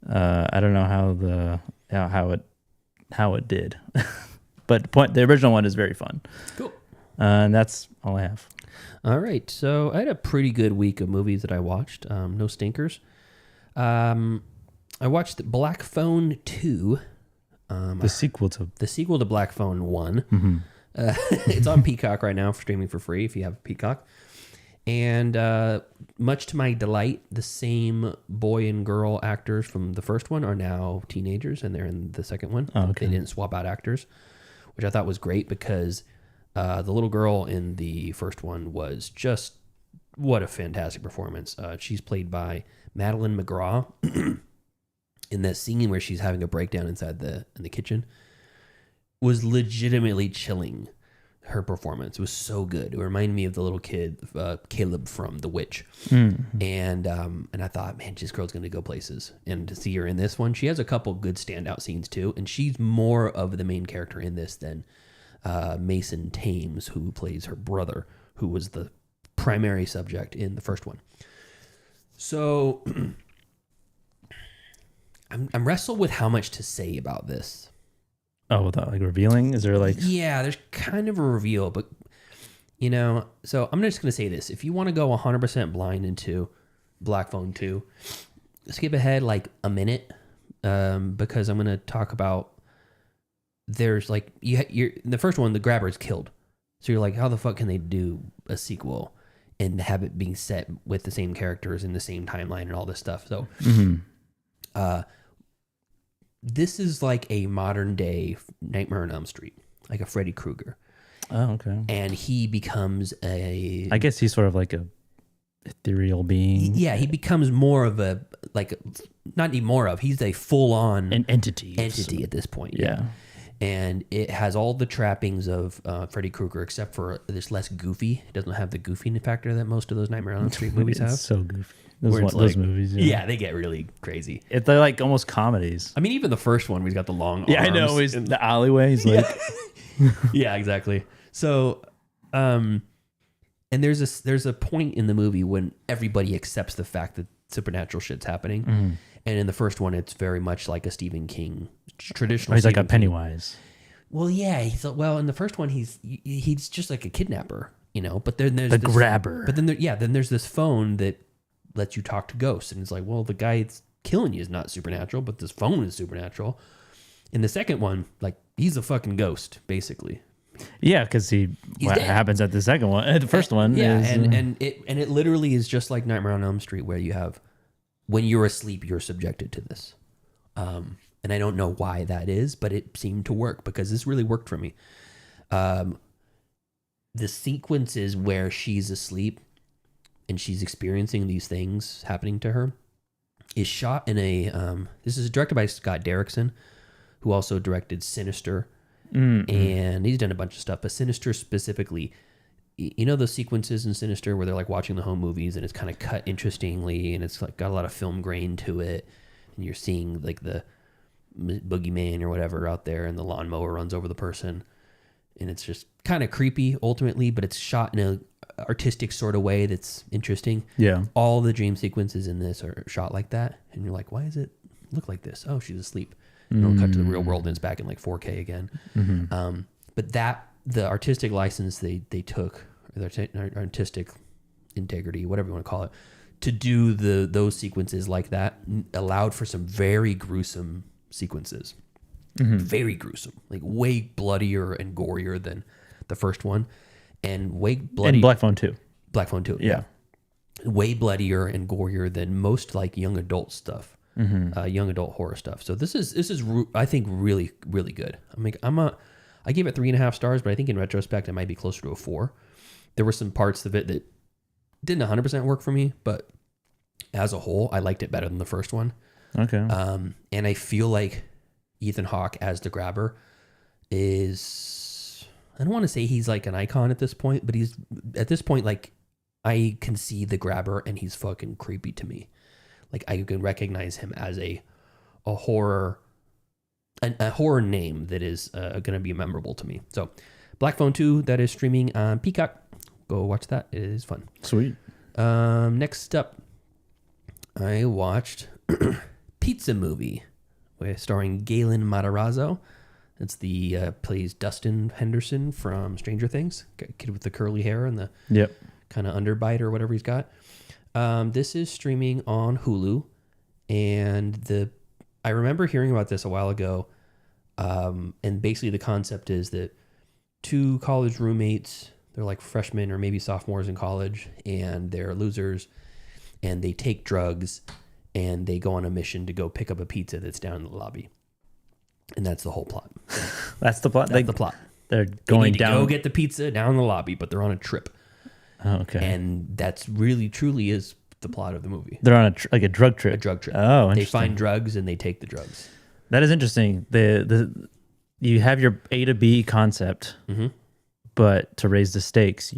I don't know how it did. But the original one is very fun. Cool. And that's all I have. All right. So I had a pretty good week of movies that I watched. No stinkers. I watched Black Phone 2. The sequel to Black Phone 1. It's on Peacock right now for streaming for free if you have Peacock. And much to my delight, the same boy and girl actors from the first one are now teenagers, and they're in the second one. Oh, okay. They didn't swap out actors, which I thought was great because the little girl in the first one was just what a fantastic performance. She's played by Madeline McGraw in that scene where she's having a breakdown inside in the kitchen. Was legitimately chilling. Her performance was so good. It reminded me of the little kid, Caleb from The Witch. And I thought, man, this girl's going to go places. And to see her in this one, she has a couple good standout scenes too. And she's more of the main character in this than Mason Thames, who plays her brother, who was the primary subject in the first one. So I'm wrestled with how much to say about this. Oh, without like revealing? Is there like... Yeah, there's kind of a reveal, but so I'm just going to say this. If you want to go 100% blind into Black Phone 2, skip ahead like a minute because I'm going to talk about there's like, you're the first one, the grabber is killed. So you're like, how the fuck can they do a sequel and have it being set with the same characters in the same timeline and all this stuff? So, this is like a modern day Nightmare on Elm Street, like a Freddy Krueger. Oh, okay. And he becomes I guess he's sort of like a ethereal being. Yeah, he becomes more of he's a full on an entity at this point. Yeah. And it has all the trappings of Freddy Krueger, except for it's less goofy. It doesn't have the goofy factor that most of those Nightmare on Elm Street movies have. It's so goofy. Those movies. Yeah, they get really crazy. They're like almost comedies. I mean, even the first one, we've got the long arms. Yeah, I know. He's in the alleyway. He's like... Yeah, exactly. So, and there's a point in the movie when everybody accepts the fact that supernatural shit's happening. Mm-hmm. And in the first one, it's very much like a Stephen King traditional. He's Stephen like a Pennywise. King. Well, yeah. In the first one, he's just like a kidnapper, But then there's the grabber. But then there's this phone that lets you talk to ghosts, and it's like, well, the guy that's killing you is not supernatural, but this phone is supernatural. In the second one, like he's a fucking ghost, basically. Yeah, because what dead. happens at the second one, the first one. Yeah, is, and it literally is just like Nightmare on Elm Street, where you have when you're asleep, you're subjected to this. And I don't know why that is, but it seemed to work because this really worked for me. The sequences where she's asleep and she's experiencing these things happening to her is shot in a. This is directed by Scott Derrickson, who also directed Sinister, and he's done a bunch of stuff. But Sinister specifically, you know those sequences in Sinister where they're like watching the home movies and it's kind of cut interestingly and it's like got a lot of film grain to it, and you're seeing like the boogeyman or whatever out there, and the lawnmower runs over the person, and it's just kind of creepy ultimately, but it's shot in a artistic sort of way that's interesting. Yeah. All the dream sequences in this are shot like that, and you're like, why does it look like this? Oh, she's asleep. And it'll cut to the real world and it's back in like 4K again. But the artistic license they took, or their artistic integrity, whatever you want to call it, to do those sequences like that allowed for some very gruesome sequences. Very gruesome, like way bloodier and gorier than the first one, and way bloody. And Black Phone 2. Black Phone 2. Yeah. Way bloodier and gorier than most like young adult stuff. Young adult horror stuff. So this is I think really, really good. I gave it 3.5 stars, but I think in retrospect it might be closer to a 4. There were some parts of it that didn't 100% work for me, but as a whole, I liked it better than the first one. Okay. And I feel like Ethan Hawke as the Grabber is, I don't want to say he's like an icon at this point, but he's at this point, like I can see the Grabber and he's fucking creepy to me. Like I can recognize him as a horror name that is going to be memorable to me. So Black Phone 2, that is streaming on Peacock. Go watch that. It is fun. Sweet. Next up, I watched Pizza Movie, starring Galen Matarazzo. That's the plays Dustin Henderson from Stranger Things, kid with the curly hair and the kind of underbite or whatever he's got. This is streaming on Hulu, and I remember hearing about this a while ago. And basically the concept is that 2 college roommates, they're like freshmen or maybe sophomores in college, and they're losers, and they take drugs, and they go on a mission to go pick up a pizza that's down in the lobby. And that's the whole plot. That's the plot? That's the plot. They're going down. down. Go get the pizza down in the lobby, but they're on a trip. Oh, okay. And that's really, truly is the plot of the movie. They're on a drug trip. A drug trip. Oh, interesting. They find drugs and they take the drugs. That is interesting. You have your A to B concept, but to raise the stakes,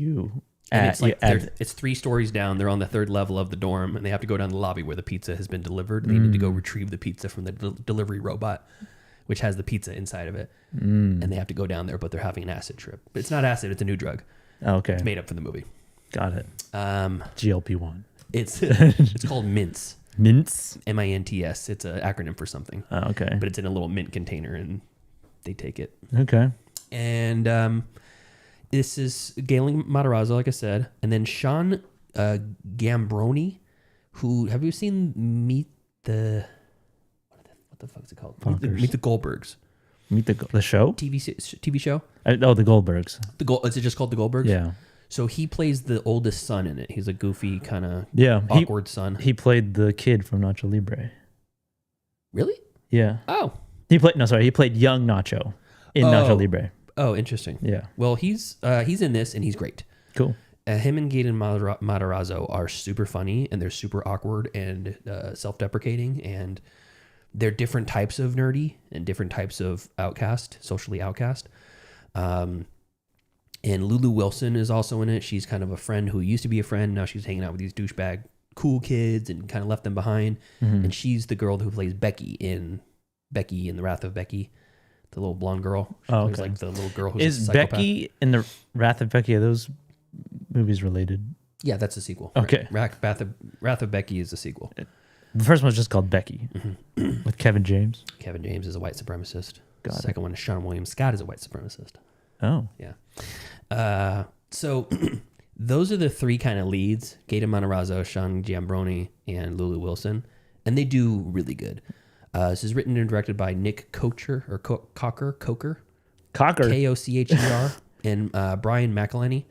it's 3 stories down. They're on the 3rd level of the dorm, and they have to go down the lobby where the pizza has been delivered. They need to go retrieve the pizza from the delivery robot, which has the pizza inside of it. And they have to go down there, but they're having an acid trip. But it's not acid; it's a new drug. Okay, it's made up for the movie. Got it. GLP-1. It's called Mints. Mints. MINTS. It's an acronym for something. Oh, okay. But it's in a little mint container, and they take it. Okay. And this is Galen Matarazzo, like I said, and then Sean Gambroni, who have you seen Meet the what the fuck is it called? Meet the Goldbergs. Meet the show? TV show? The Goldbergs. Is it just called the Goldbergs? Yeah. So he plays the oldest son in it. He's a goofy kind of awkward son. He played the kid from Nacho Libre. Really? Yeah. Oh. He played young Nacho in Nacho Libre. Oh, interesting. Yeah. Well, he's in this and he's great. Cool. Him and Gaten Matarazzo are super funny, and they're super awkward and self-deprecating, and they're different types of nerdy and different types of socially outcast. And Lulu Wilson is also in it. She's kind of a friend who used to be a friend. Now she's hanging out with these douchebag cool kids and kind of left them behind. And she's the girl who plays Becky in The Wrath of Becky, the little blonde girl. She plays like the little girl who's is a psychopath. Becky in The Wrath of Becky, are those movies related? Yeah, that's a sequel. Okay. Wrath of Becky is a sequel. The first one's just called Becky with Kevin James. Kevin James is a white supremacist. The Got it. second one is Sean William Scott is a white supremacist. Oh. Yeah. So those are the 3 kind of leads: Gaten Matarazzo, Sean Giambroni, and Lulu Wilson, and they do really good. This is written and directed by Nick Cocher or Cocker Cocker. Kocher and Brian McElhenney.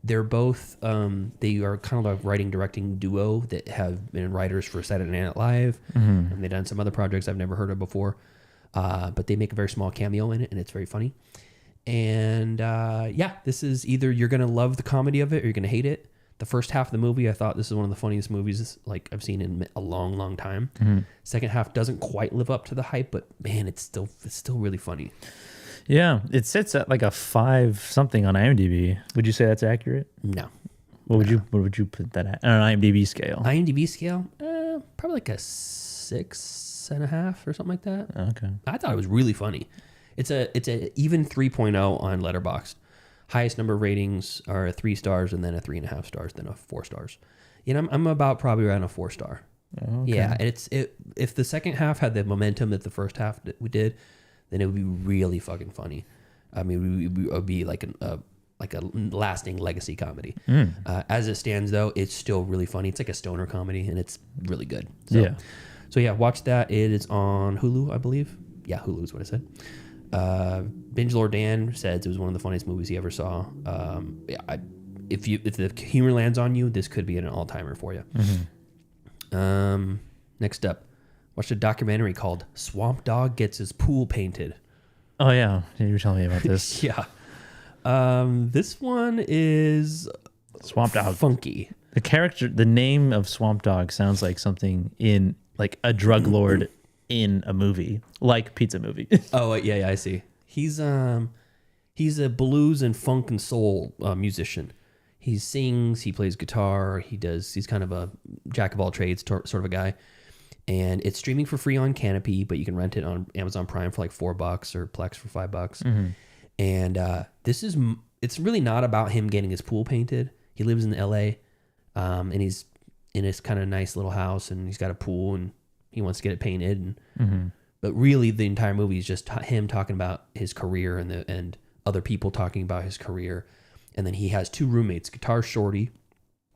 They're both they are kind of a writing directing duo that have been writers for Saturday Night Live, and they've done some other projects I've never heard of before. But they make a very small cameo in it, and it's very funny. And this is either you're gonna love the comedy of it or you're gonna hate it. The first half of the movie, I thought this is one of the funniest movies like I've seen in a long, long time. Second half doesn't quite live up to the hype, but man, it's still really funny. Yeah, it sits at like a 5 something on IMDb. Would you say that's accurate? No. What would you put that at on an IMDb scale? IMDb scale, probably like a 6.5 or something like that. Okay. I thought it was really funny. It's a even 3.0 on Letterboxd. Highest number of ratings are a 3 stars, and then a 3.5 stars, then a 4 stars. I'm about probably around a 4 star. Okay. Yeah, and if the second half had the momentum that the first half that we did, then it would be really fucking funny. I mean, it would be like a lasting legacy comedy. As it stands, though, it's still really funny. It's like a stoner comedy, and it's really good. So yeah, watch that. It is on Hulu, I believe. Yeah, Hulu is what I said. Binge Lord Dan says it was one of the funniest movies he ever saw. If the humor lands on you, this could be an all-timer for you. Next up, watched a documentary called Swamp Dog Gets His Pool Painted. Oh yeah, you were telling me about this. Yeah. This one is Swamp Dog. Funky. The name of Swamp Dog sounds like something in like a drug lord in a movie, like Pizza Movie. Oh yeah, I see. He's a blues and funk and soul musician. He sings, he plays guitar, he's kind of a jack of all trades sort of a guy. And it's streaming for free on Canopy, but you can rent it on Amazon Prime for like $4 or Plex for $5. And it's really not about him getting his pool painted. He lives in LA, and he's in his kind of nice little house, and he's got a pool, and he wants to get it painted. But really, the entire movie is just him talking about his career and other people talking about his career. And then he has 2 roommates, Guitar Shorty,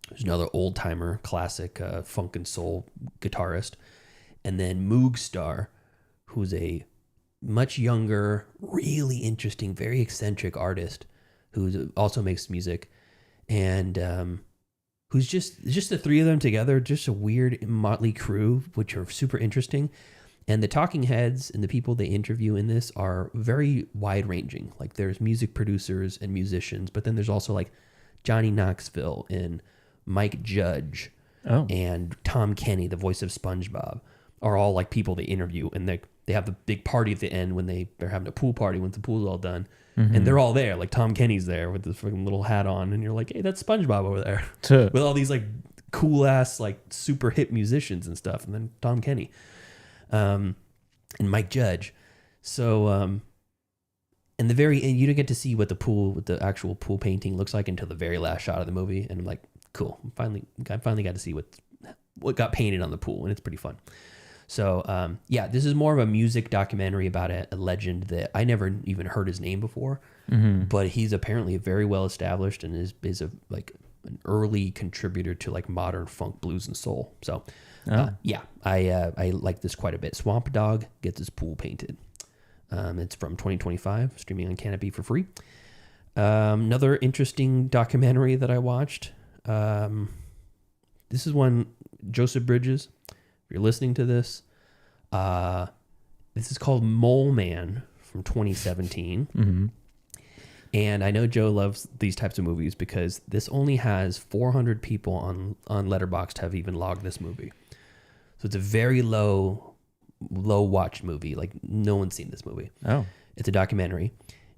who's another old timer, classic funk and soul guitarist, and then Moog Star, who's a much younger, really interesting, very eccentric artist who also makes music, and who's just the 3 of them together, just a weird motley crew, which are super interesting. And the talking heads and the people they interview in this are very wide ranging. Like there's music producers and musicians, but then there's also like Johnny Knoxville and Mike Judge and Tom Kenny, the voice of SpongeBob, are all like people they interview, and they have the big party at the end when they're having a pool party once the pool's all done, and they're all there. Like Tom Kenny's there with this freaking little hat on, and you're like, hey, that's SpongeBob over there with all these like cool ass like super hip musicians and stuff, and then Tom Kenny, and Mike Judge. So in the very end, you don't get to see what the actual pool painting looks like until the very last shot of the movie, and I'm like, cool, I finally got to see what got painted on the pool, and it's pretty fun. So, this is more of a music documentary about a legend that I never even heard his name before, but he's apparently very well established and is like an early contributor to like modern funk, blues, and soul. So, I like this quite a bit. Swamp Dog Gets His Pool Painted. It's from 2025, streaming on Canopy for free. Another interesting documentary that I watched. This is one, Joseph Bridges. If you're listening to this, this is called Mole Man from 2017. And I know Joe loves these types of movies because this only has 400 people on Letterboxd have even logged this movie. So it's a very low watch movie. Like no one's seen this movie. Oh, it's a documentary,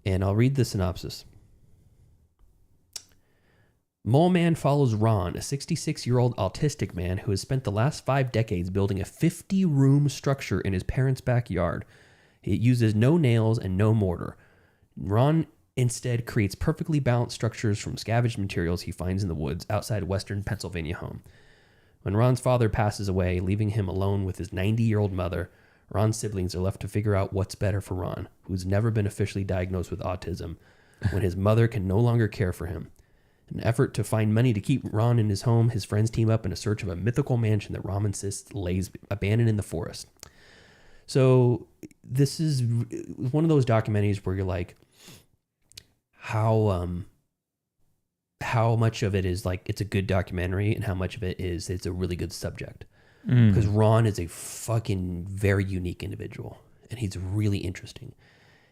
and I'll read the synopsis. Mole Man follows Ron, a 66-year-old autistic man who has spent the last 5 decades building a 50-room structure in his parents' backyard. It uses no nails and no mortar. Ron instead creates perfectly balanced structures from scavenged materials he finds in the woods outside Western Pennsylvania home. When Ron's father passes away, leaving him alone with his 90-year-old mother, Ron's siblings are left to figure out what's better for Ron, who's never been officially diagnosed with autism, when his mother can no longer care for him. In an effort to find money to keep Ron in his home, his friends team up in a search of a mythical mansion that Ron insists lays abandoned in the forest. So this is one of those documentaries where you're like, how much of it is like it's a good documentary and how much of it is it's a really good subject. Because Ron is a fucking very unique individual and he's really interesting.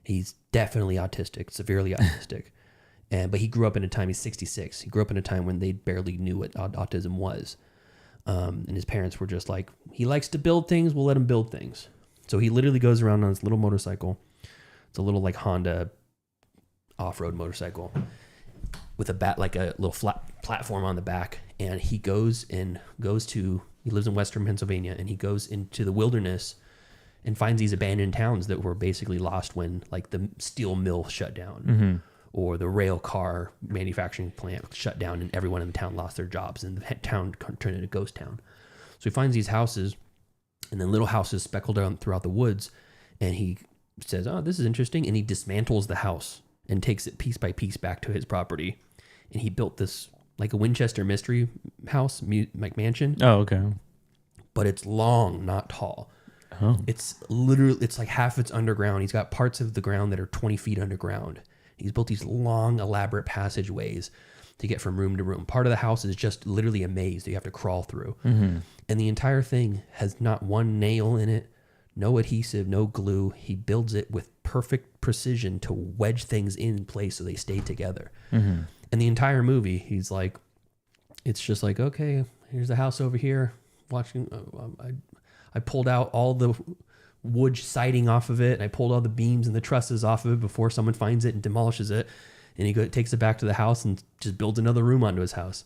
He's definitely autistic, severely autistic. But he grew up in a time, he's 66. He grew up in a time when they barely knew what autism was. And his parents were just like, he likes to build things, we'll let him build things. So he literally goes around on his little motorcycle. It's a little like Honda off-road motorcycle with a little flat platform on the back. And he he lives in Western Pennsylvania, and he goes into the wilderness and finds these abandoned towns that were basically lost when like the steel mill shut down or the rail car manufacturing plant shut down and everyone in the town lost their jobs and the town turned into a ghost town. So he finds these houses and then little houses speckled out throughout the woods, and he says, oh, this is interesting. And he dismantles the house and takes it piece by piece back to his property. And he built this like a Winchester mystery house, like mansion. Oh, okay. But it's long, not tall. Oh. It's literally, it's like half it's underground. He's got parts of the ground that are 20 feet underground. He's built these long, elaborate passageways to get from room to room. Part of the house is just literally a maze that you have to crawl through. And the entire thing has not one nail in it, no adhesive, no glue. He builds it with perfect precision to wedge things in place so they stay together. And the entire movie, he's like, it's just like, okay, here's the house over here. Watching, I pulled out all the wood siding off of it, and I pulled all the beams and the trusses off of it before someone finds it and demolishes it. And he takes it back to the house and just builds another room onto his house.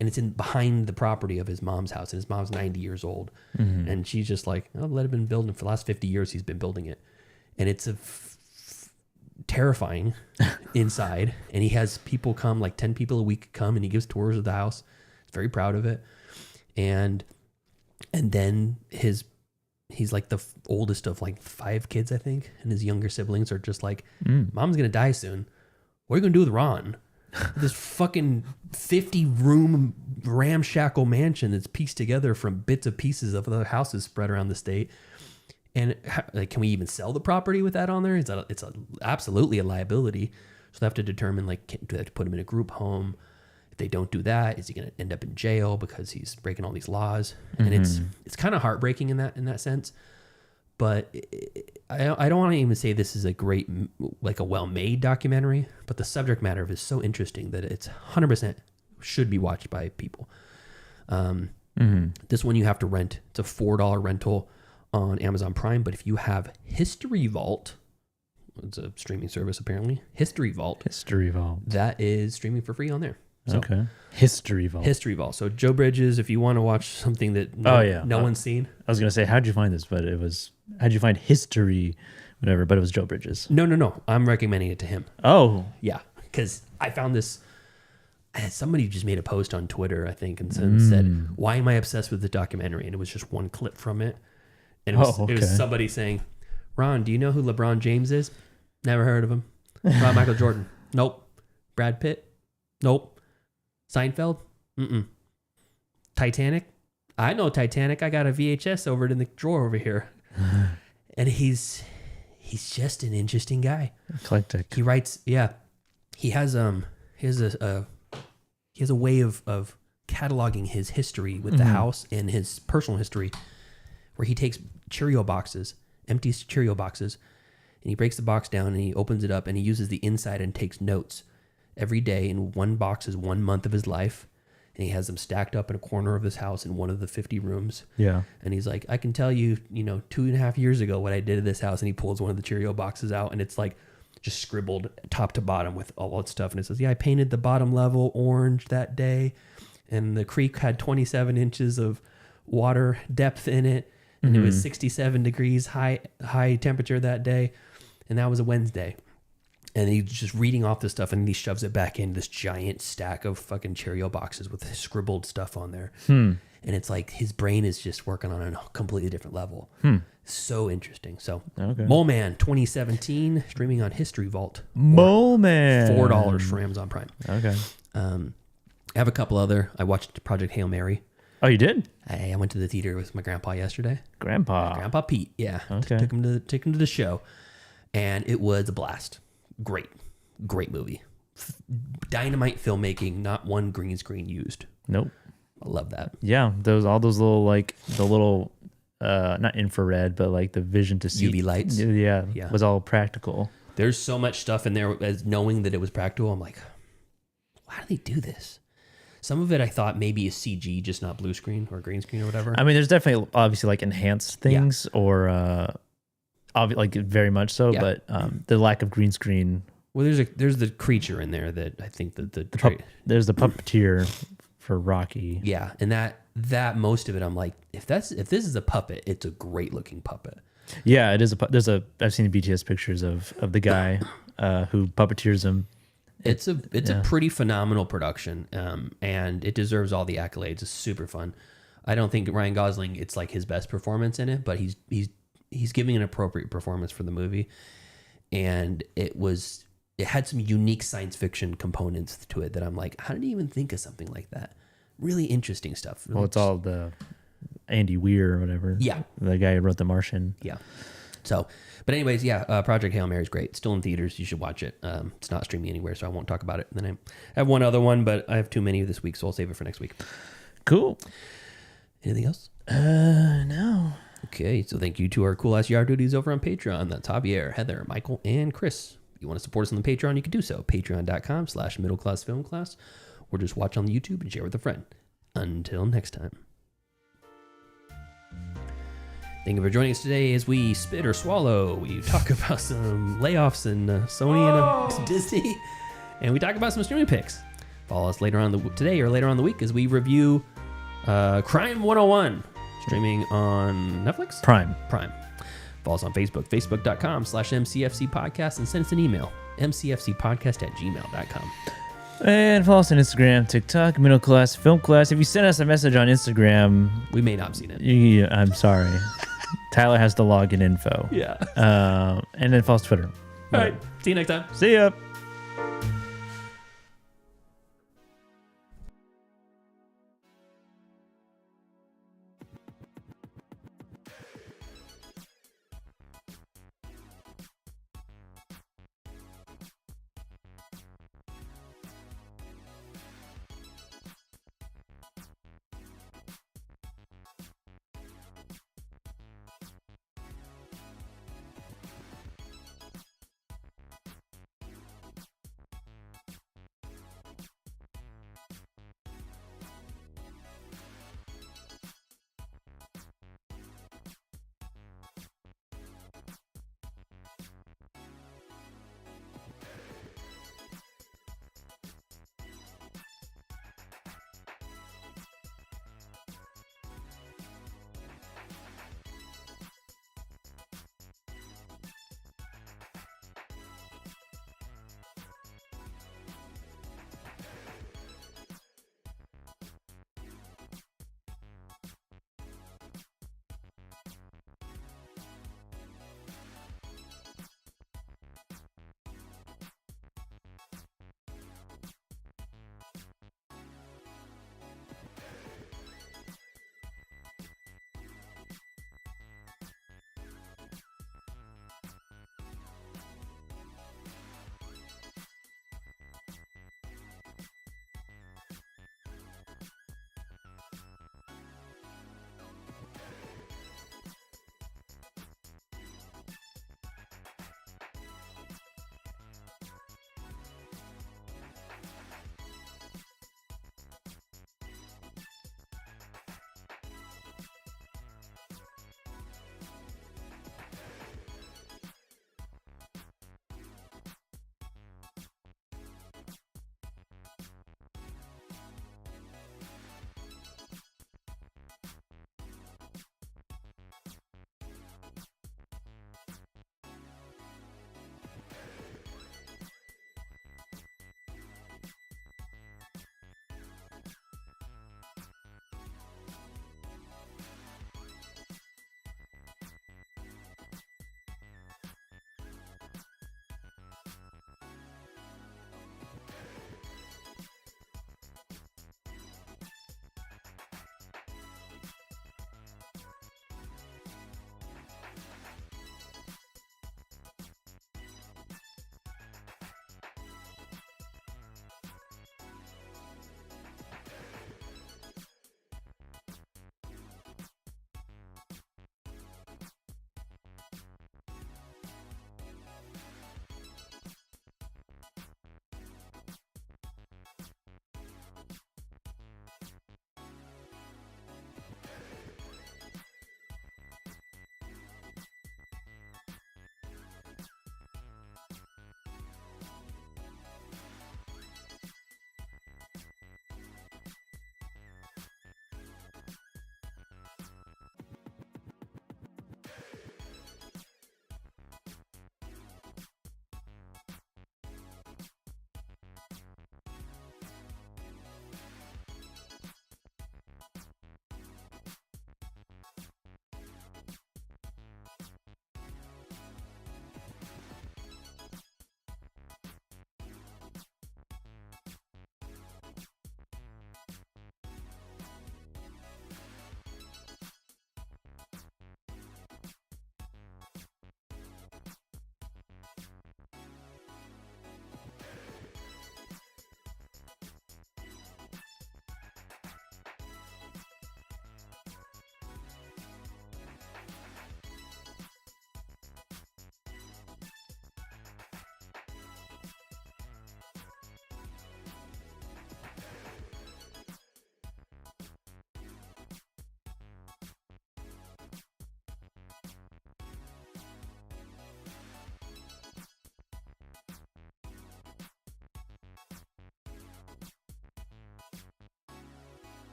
And it's in behind the property of his mom's house, and his mom's 90 years old. And she's just like, oh, let it been building for the last 50 years. He's been building it, and it's terrifying inside. And he has people come, like 10 people a week come, and he gives tours of the house. He's very proud of it. And then he's like the oldest of like 5 kids, I think. And his younger siblings are just like, mom's going to die soon. What are you going to do with Ron? This fucking 50-room ramshackle mansion that's pieced together from bits of pieces of other houses spread around the state. And like, can we even sell the property with that on there? It's absolutely a liability. So they have to determine, like, do they have to put him in a group home? If they don't do that, is he going to end up in jail because he's breaking all these laws? And it's kind of heartbreaking in that sense. But I don't want to even say this is a great, like a well-made documentary, but the subject matter of it is so interesting that it's 100% should be watched by people. This one you have to rent. It's a $4 rental on Amazon Prime, but if you have History Vault, it's a streaming service apparently, History Vault, that is streaming for free on there. So, okay. History Vault. So Joe Bridges, if you want to watch something that no one's seen. I was going to say, how'd you find this? But how'd you find History, whatever, but it was Joe Bridges. No. I'm recommending it to him. Oh. Yeah. Because I found this, somebody just made a post on Twitter, I think, and said, why am I obsessed with the documentary? And it was just one clip from it. And it was somebody saying, Ron, do you know who LeBron James is? Never heard of him. Michael Jordan? Nope. Brad Pitt? Nope. Seinfeld? Mm-mm. Titanic? I know Titanic. I got a VHS over it in the drawer over here. And he's just an interesting guy. Eclectic. He writes, he has a way of cataloging his history with the house and his personal history, where he takes Cheerio boxes, empty Cheerio boxes, and he breaks the box down and he opens it up and he uses the inside and takes notes every day. In one box is 1 month of his life, and he has them stacked up in a corner of his house in one of the 50 rooms. Yeah. And he's like, I can tell you, 2.5 years ago what I did at this house. And he pulls one of the Cheerio boxes out, and it's like just scribbled top to bottom with all that stuff. And it says, I painted the bottom level orange that day, and the creek had 27 inches of water depth in it, and it was 67 degrees high temperature that day, and that was a Wednesday. And he's just reading off this stuff, and he shoves it back in this giant stack of fucking Cheerio boxes with scribbled stuff on there. And it's like his brain is just working on a completely different level. So interesting. So, Mole Man 2017, streaming on History Vault. Mole Man. $4 for Amazon Prime. Okay. I have a couple other. I watched Project Hail Mary. Oh, you did? I went to the theater with my grandpa yesterday. Grandpa Pete. Yeah. Okay. Took him to the show, and it was a blast. Great movie. Dynamite filmmaking. Not one green screen used. Nope. I love that. Yeah, all those little like the little not infrared, but like the vision to see UV lights. Yeah, was all practical. There's so much stuff in there as knowing that it was practical. I'm like, why do they do this? Some of it I thought maybe is CG, just not blue screen or green screen or whatever. I mean, there's definitely obviously like enhanced things or like very much so, but the lack of green screen. Well, there's the creature in there that I think that there's the puppeteer for Rocky. Yeah, and that most of it, I'm like, if this is a puppet, it's a great looking puppet. Yeah, it is. I've seen BTS pictures of the guy who puppeteers him. It's a pretty phenomenal production, and it deserves all the accolades. It's super fun. I don't think Ryan Gosling, it's like his best performance in it, but he's giving an appropriate performance for the movie, and it had some unique science fiction components to it that I'm like, how did he even think of something like that? Really interesting stuff. Well, it's all the Andy Weir or whatever. Yeah. The guy who wrote The Martian. Yeah. So, but anyways, Project Hail Mary is great. Still in theaters. You should watch it. It's not streaming anywhere, so I won't talk about it. And then I have one other one, but I have too many this week, so I'll save it for next week. Cool. Anything else? No. Okay, so thank you to our cool ass yard duties over on Patreon. That's Javier, Heather, Michael, and Chris. If you want to support us on the Patreon, you can do so. Patreon.com/middleclassfilmclass, or just watch on the YouTube and share with a friend. Until next time. Thank you for joining us today as we spit or swallow. We talk about some layoffs in Sony and Disney, and we talk about some streaming picks. Follow us later on today or later on the week as we review Crime 101, streaming on Netflix? Prime. Follow us on Facebook, facebook.com/MCFC podcast, and send us an email, mcfcpodcast@gmail.com. And follow us on Instagram, TikTok, Middle Class Film Class. If you send us a message on Instagram, we may not have seen it. Yeah, I'm sorry. Tyler has the login info. Yeah. And then follow us Twitter. All right. See you next time. See ya.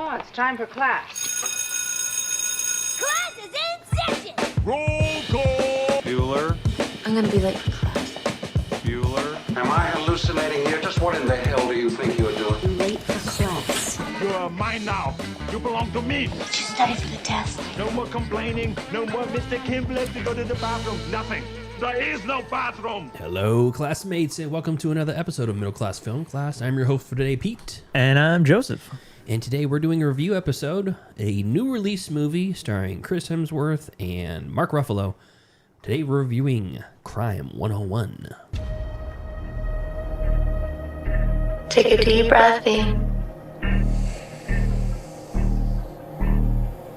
on, it's time for class. Class is in session! Roll call! Bueller? I'm gonna be late for class. Bueller? Am I hallucinating here? Just what in the hell do you think you're doing? I'm late for class. You are mine now. You belong to me. Did you study for the test? No more complaining. No more Mr. Kim left to go to the bathroom. Nothing. There is no bathroom. Hello, classmates, and welcome to another episode of Middle Class Film Class. I'm your host for today, Pete. And I'm Joseph. And today we're doing a review episode, a new release movie starring Chris Hemsworth and Mark Ruffalo. Today we're reviewing Crime 101. Take a deep breath in.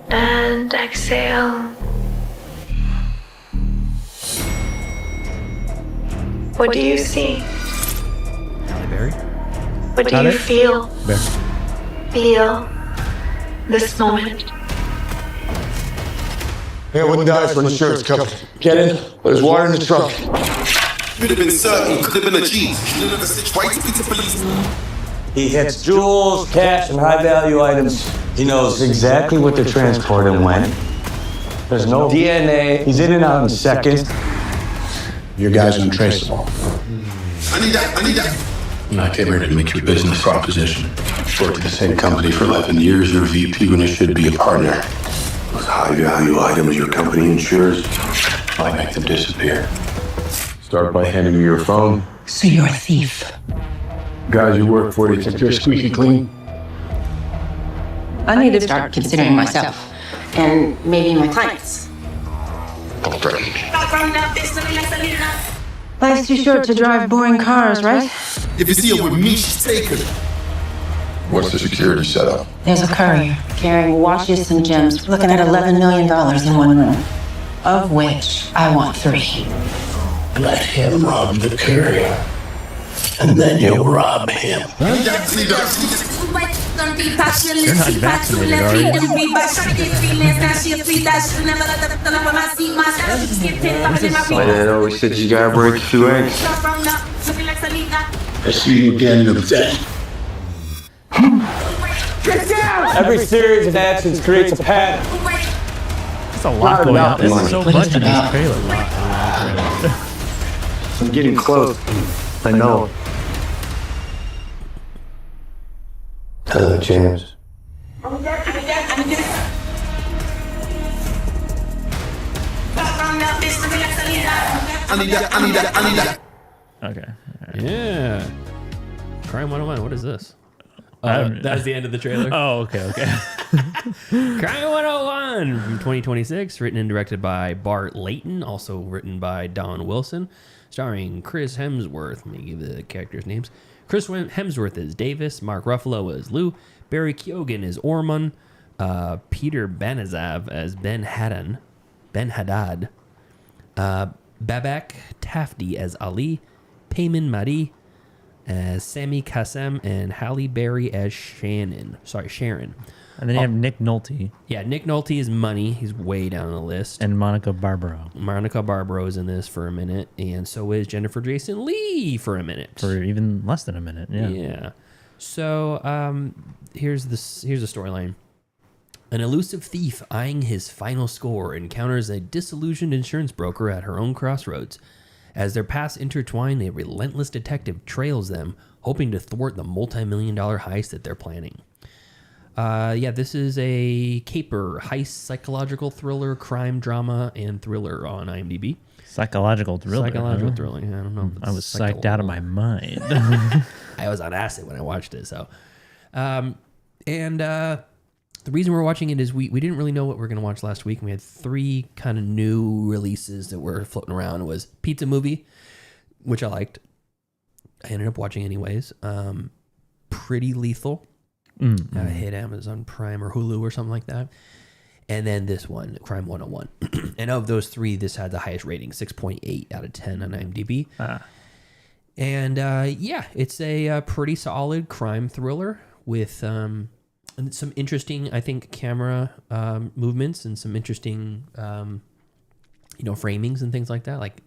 And exhale. What do you see? Halle Berry. What do you feel? Feel this moment. Yeah, wouldn't die for insurance company. Get it? But there's water in the trunk. You'd have been certain, could have been a cheat. You'd have stitched right to the police. He hits jewels, cash, and high-value items. He knows exactly what to transport and when. There's no DNA. He's in and out in seconds. Your guy's untraceable. I need that. I came here to make you a business proposition. Worked at the same company for 11 years. You're a VP when you should be a partner. Those high-value items your company insures, I make them disappear. Start by handing me your phone. So you're a thief. Guys you work for, do you think they're squeaky clean? I need to start considering myself. And maybe my clients. Don't threaten me. Life's too short to drive boring cars, right? If you see her with me, she's taken. What's the security setup? There's a courier carrying watches and gems, looking at $11 million in one room, of which I want 3. Let him rob the courier. And then you'll rob him. You're not vaccinated, are you? Man always said you gotta break a few eggs. I see you again in the day. Every series of actions creates a pattern. There's a lot going on. There's so much in this trailer. I'm getting close. I know. Hello, James. I need that. Okay. Yeah. Crime 101, what is this? That was the end of the trailer. Oh, okay. Crime 101 from 2026, written and directed by Bart Layton, also written by Don Wilson, starring Chris Hemsworth. Let me give the characters' names. Chris Hemsworth is Davis, Mark Ruffalo as Lou, Barry Keoghan as Ormond, Peter Banazav as Ben Haddad, Babak Tafti as Ali, Payman Madi as Sami Kassem, and Halle Berry as Sharon. And then you have Nick Nolte. Yeah, Nick Nolte is Money. He's way down the list. And Monica Barbaro. Monica Barbaro is in this for a minute, and so is Jennifer Jason Leigh for a minute. For even less than a minute, yeah. Yeah. So here's the storyline. An elusive thief eyeing his final score encounters a disillusioned insurance broker at her own crossroads. As their paths intertwine, a relentless detective trails them, hoping to thwart the multi-million-dollar heist that they're planning. This is a caper, heist, psychological thriller, crime drama, and thriller on IMDb. Psychological thriller. Psychological thriller. Yeah, I don't know. I was psyched out of my mind. I was on acid when I watched it. So, the reason we're watching it is we didn't really know what we were going to watch last week. And we had 3 kind of new releases that were floating around. It was Pizza Movie, which I liked. I ended up watching anyways. Pretty Lethal. Hit Amazon Prime or Hulu or something like that. And then this one, Crime 101. And of those 3, this had the highest rating, 6.8 out of 10 on IMDb. And it's a pretty solid crime thriller with some interesting, I think, camera movements and some interesting, framings and things like that. Like,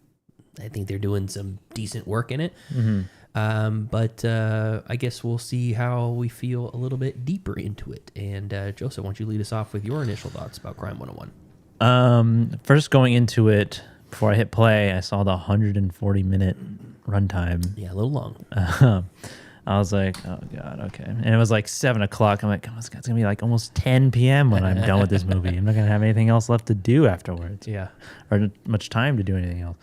I think they're doing some decent work in it. But I guess we'll see how we feel a little bit deeper into it. And Joseph, why don't you lead us off with your initial thoughts about Crime 101? First, going into it, before I hit play, I saw the 140-minute runtime. Yeah, a little long. I was like, oh God, okay. And it was like 7 o'clock. I'm like, oh, it's gonna be like almost 10 p.m. when I'm done with this movie. I'm not gonna have anything else left to do afterwards. Yeah, or much time to do anything else.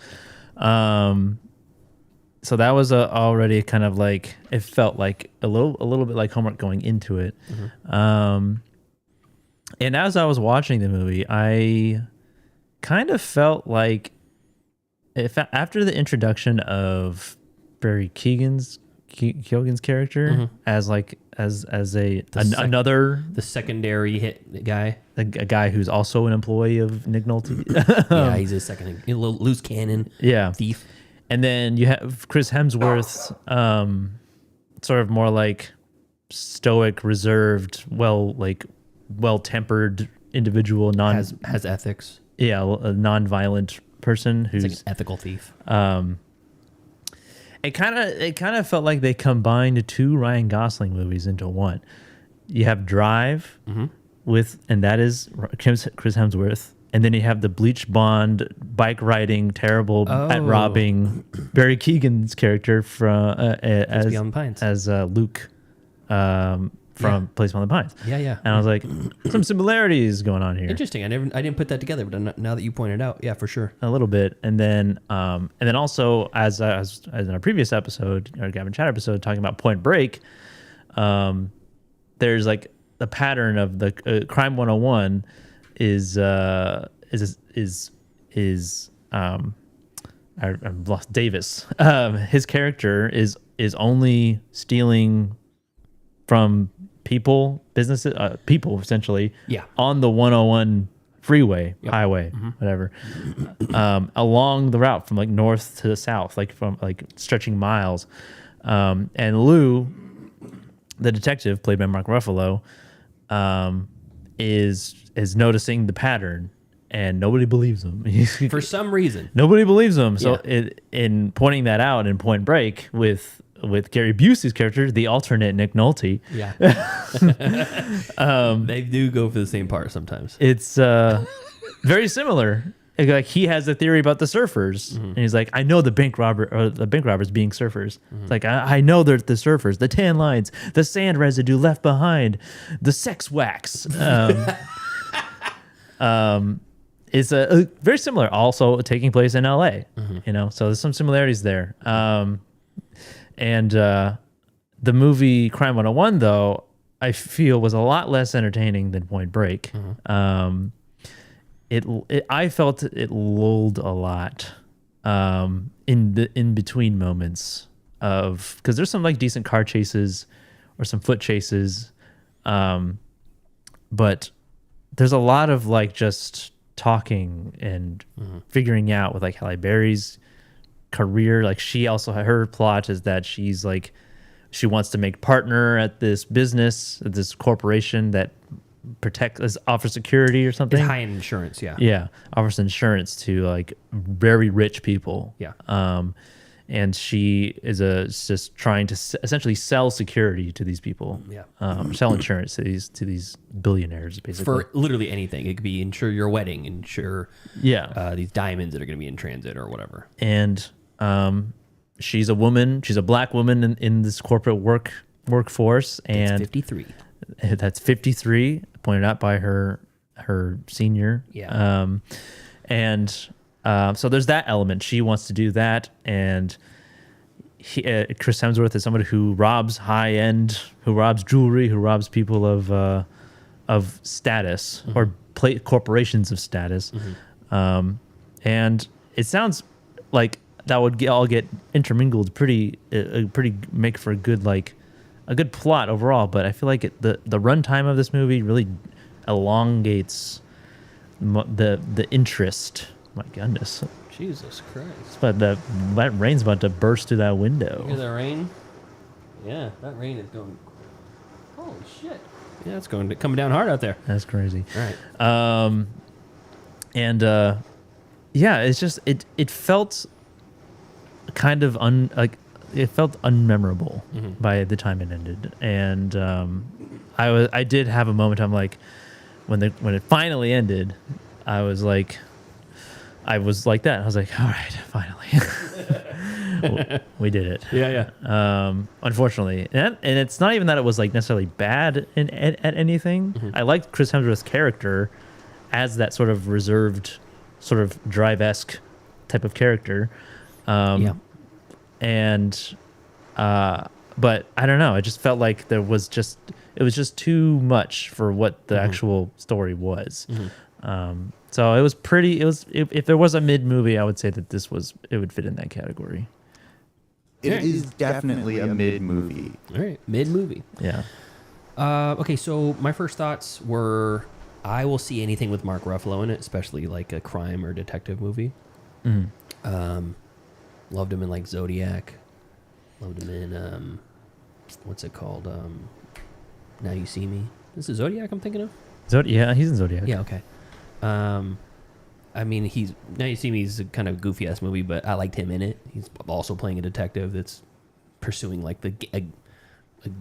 So that was already kind of like, it felt like a little bit like homework going into it. And as I was watching the movie, I kind of felt like after the introduction of Barry Keoghan's character as another the secondary hit guy, a guy who's also an employee of Nick Nolte. Yeah, he's a second loose cannon. Yeah, thief. And then you have Chris Hemsworth, sort of more like stoic, reserved, well-tempered individual, has ethics. Yeah, a non-violent person who's like an ethical thief. It kind of felt like they combined 2 Ryan Gosling movies into one. You have Drive and that is Chris Hemsworth, and then you have the bleach blonde, bike riding, terrible at robbing Barry Keoghan's character from as Luke from Place Beyond the Pines. Yeah. And I was like, some similarities going on here. Interesting. I didn't put that together, but now that you pointed out, yeah, for sure. A little bit. And then also as in our previous episode, our Gavin Chat episode, talking about Point Break, there's like the pattern of the Crime 101 is I lost Davis. His character is only stealing from businesses, people essentially. Yeah. On the 101 freeway, highway, whatever, along the route from like north to the south, like from like stretching miles. And Lou, the detective played by Mark Ruffalo, is noticing the pattern, and nobody believes him for some reason. Nobody believes him. So in pointing that out in Point Break with Gary Busey's character, the alternate Nick Nolte. Yeah. They do go for the same part sometimes. It's very similar. Like he has a theory about the surfers, and he's like, I know the bank robbers being surfers. It's like I know they're the surfers, the tan lines, the sand residue left behind, the sex wax. It's very similar. Also taking place in LA. So there's some similarities there. And the movie Crime 101, though, I feel was a lot less entertaining than Point Break. I felt it lulled a lot in between moments because there's some like decent car chases or some foot chases, but there's a lot of like just talking and figuring out with like Halle Berry's career. Like her plot is that she's like, she wants to make partner at this business, at this corporation that offers security or something. It's high in insurance, yeah. Yeah, offers insurance to like very rich people. Yeah. And she is just trying to essentially sell security to these people. Yeah. Sell insurance to these billionaires, basically. For literally anything. It could be insure your wedding, insure these diamonds that are going to be in transit or whatever. And she's a woman. She's a black woman in this corporate workforce. And that's 53. That's 53, pointed out by her senior. Yeah. So there's that element. She wants to do that, and Chris Hemsworth is somebody who robs high-end, who robs jewelry, who robs people of status or corporations of status. And it sounds like that would all get intermingled pretty make for a good plot overall. But I feel like the runtime of this movie really elongates the interest. My goodness. Jesus Christ. But that rain's about to burst through that window. You hear that rain? Yeah, that rain is going. Holy shit. Yeah, it's coming down hard out there. That's crazy. All right. Yeah, it's just it felt kind of it felt unmemorable by the time it ended, and I did have a moment. I'm like, when it finally ended, I was like that. I was like, all right, finally. We did it. Yeah. Unfortunately, and it's not even that it was like necessarily bad at anything. I liked Chris Hemsworth's character as that sort of reserved, sort of Drive-esque type of character. And but I don't know. I just felt like it was just too much for what the actual story was. So it was pretty. If there was a mid movie, I would say that it would fit in that category. It is definitely a mid movie. All right, mid movie. Yeah. Okay, so my first thoughts were, I will see anything with Mark Ruffalo in it, especially like a crime or detective movie. Loved him in like Zodiac. Loved him in what's it called? Now You See Me. This is Zodiac I'm thinking of? Yeah, he's in Zodiac. Yeah, okay. I mean, Now You See Me is a kind of goofy ass movie, but I liked him in it. He's also playing a detective that's pursuing like a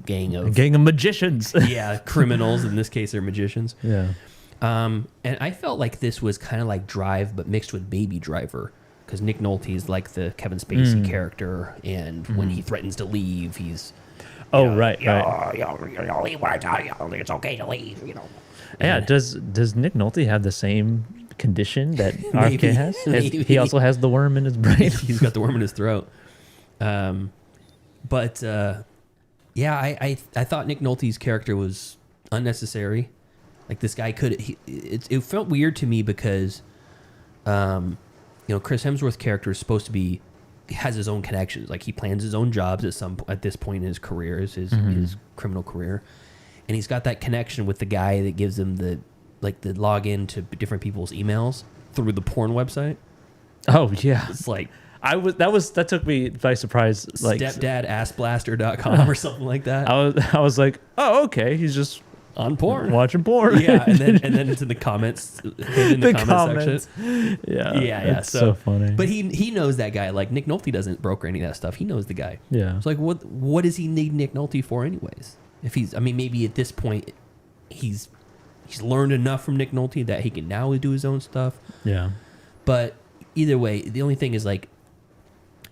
gang of magicians. Yeah, criminals. In this case, they're magicians. Yeah. And I felt like this was kind of like Drive, but mixed with Baby Driver, because Nick Nolte is like the Kevin Spacey character, and when he threatens to leave, he's right. It's okay to leave, you know. Yeah. Does Nick Nolte have the same condition that RFK has? Maybe. He also has the worm in his brain. He's got the worm in his throat. I thought Nick Nolte's character was unnecessary. Like, this guy it felt weird to me because, Chris Hemsworth's character is supposed to be, has his own connections. Like, he plans his own jobs at this point in his career, his criminal career. And he's got that connection with the guy that gives him the login to different people's emails through the porn website. Oh yeah. It's like, that took me by surprise. Like stepdadassblaster.com or something like that. I was like, oh, okay. He's just on porn, watching porn. Yeah. And then it's in the comments, in the comment section. Yeah. It's so funny. But he knows that guy. Like, Nick Nolte doesn't broker any of that stuff. He knows the guy. Yeah. It's like, what does he need Nick Nolte for anyways? Maybe at this point he's learned enough from Nick Nolte that he can now do his own stuff. Yeah. But either way, the only thing is, like,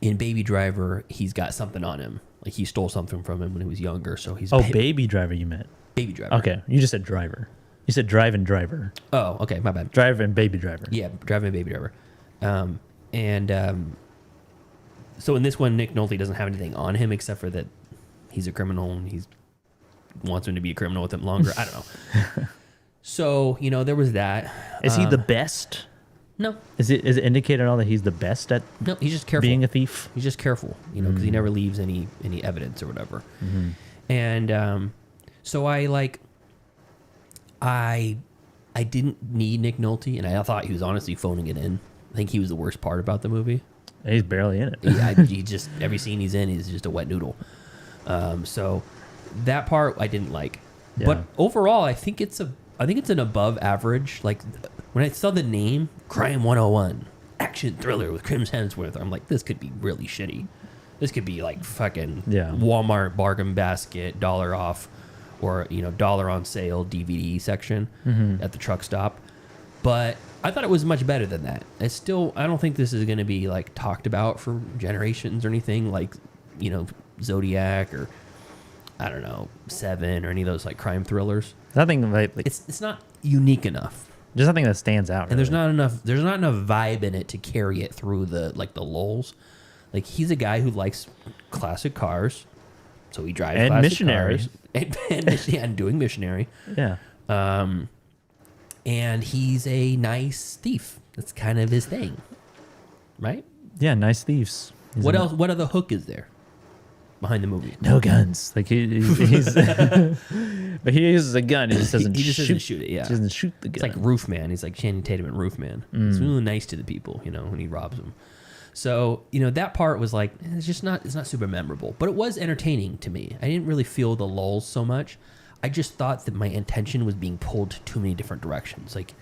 in Baby Driver, he's got something on him. Like, he stole something from him when he was younger, so he's... Baby Driver you meant. Baby Driver. Okay, you just said Driver. You said Drive and Driver. Oh, okay, my bad. Driver and Baby Driver. Yeah, Drive and Baby Driver. So in this one, Nick Nolte doesn't have anything on him except for that he's a criminal and he wants him to be a criminal with him longer. I don't know. So, there was that. Is he the best? No. Is it indicated at all that he's the best at No, he's just careful. being a thief? He's just careful, because he never leaves any evidence or whatever. And so I didn't need Nick Nolte, and I thought he was honestly phoning it in. I think he was the worst part about the movie. He's barely in it. He just, every scene he's in, he's just a wet noodle. So that part I didn't like. Yeah. But overall, I think it's an above average. Like, when I saw the name Crime 101 action thriller with Chris Hemsworth, I'm like, this could be really shitty. This could be like fucking Walmart bargain basket, dollar off, or dollar on sale DVD section at the truck stop. But I thought it was much better than that. I don't think this is going to be like talked about for generations or anything like Zodiac or I don't know, Seven or any of those like crime thrillers. Nothing like it's not unique enough. There's nothing that stands out. And there's not enough vibe in it to carry it through the lulls. Like, he's a guy who likes classic cars, so he drives and classic missionary cars. And doing missionary. Yeah. And he's a nice thief. That's kind of his thing, right? Yeah, nice thieves. What else? What other hook is there behind the movie? No guns. Like he's but he uses a gun. He just doesn't. He just doesn't shoot it. Yeah, he doesn't shoot the gun. It's like Roof Man. He's like Channing Tatum in Roof Man. He's really nice to the people, when he robs them. So that part was like, it's not super memorable, but it was entertaining to me. I didn't really feel the lulls so much. I just thought that my attention was being pulled to too many different directions. Like,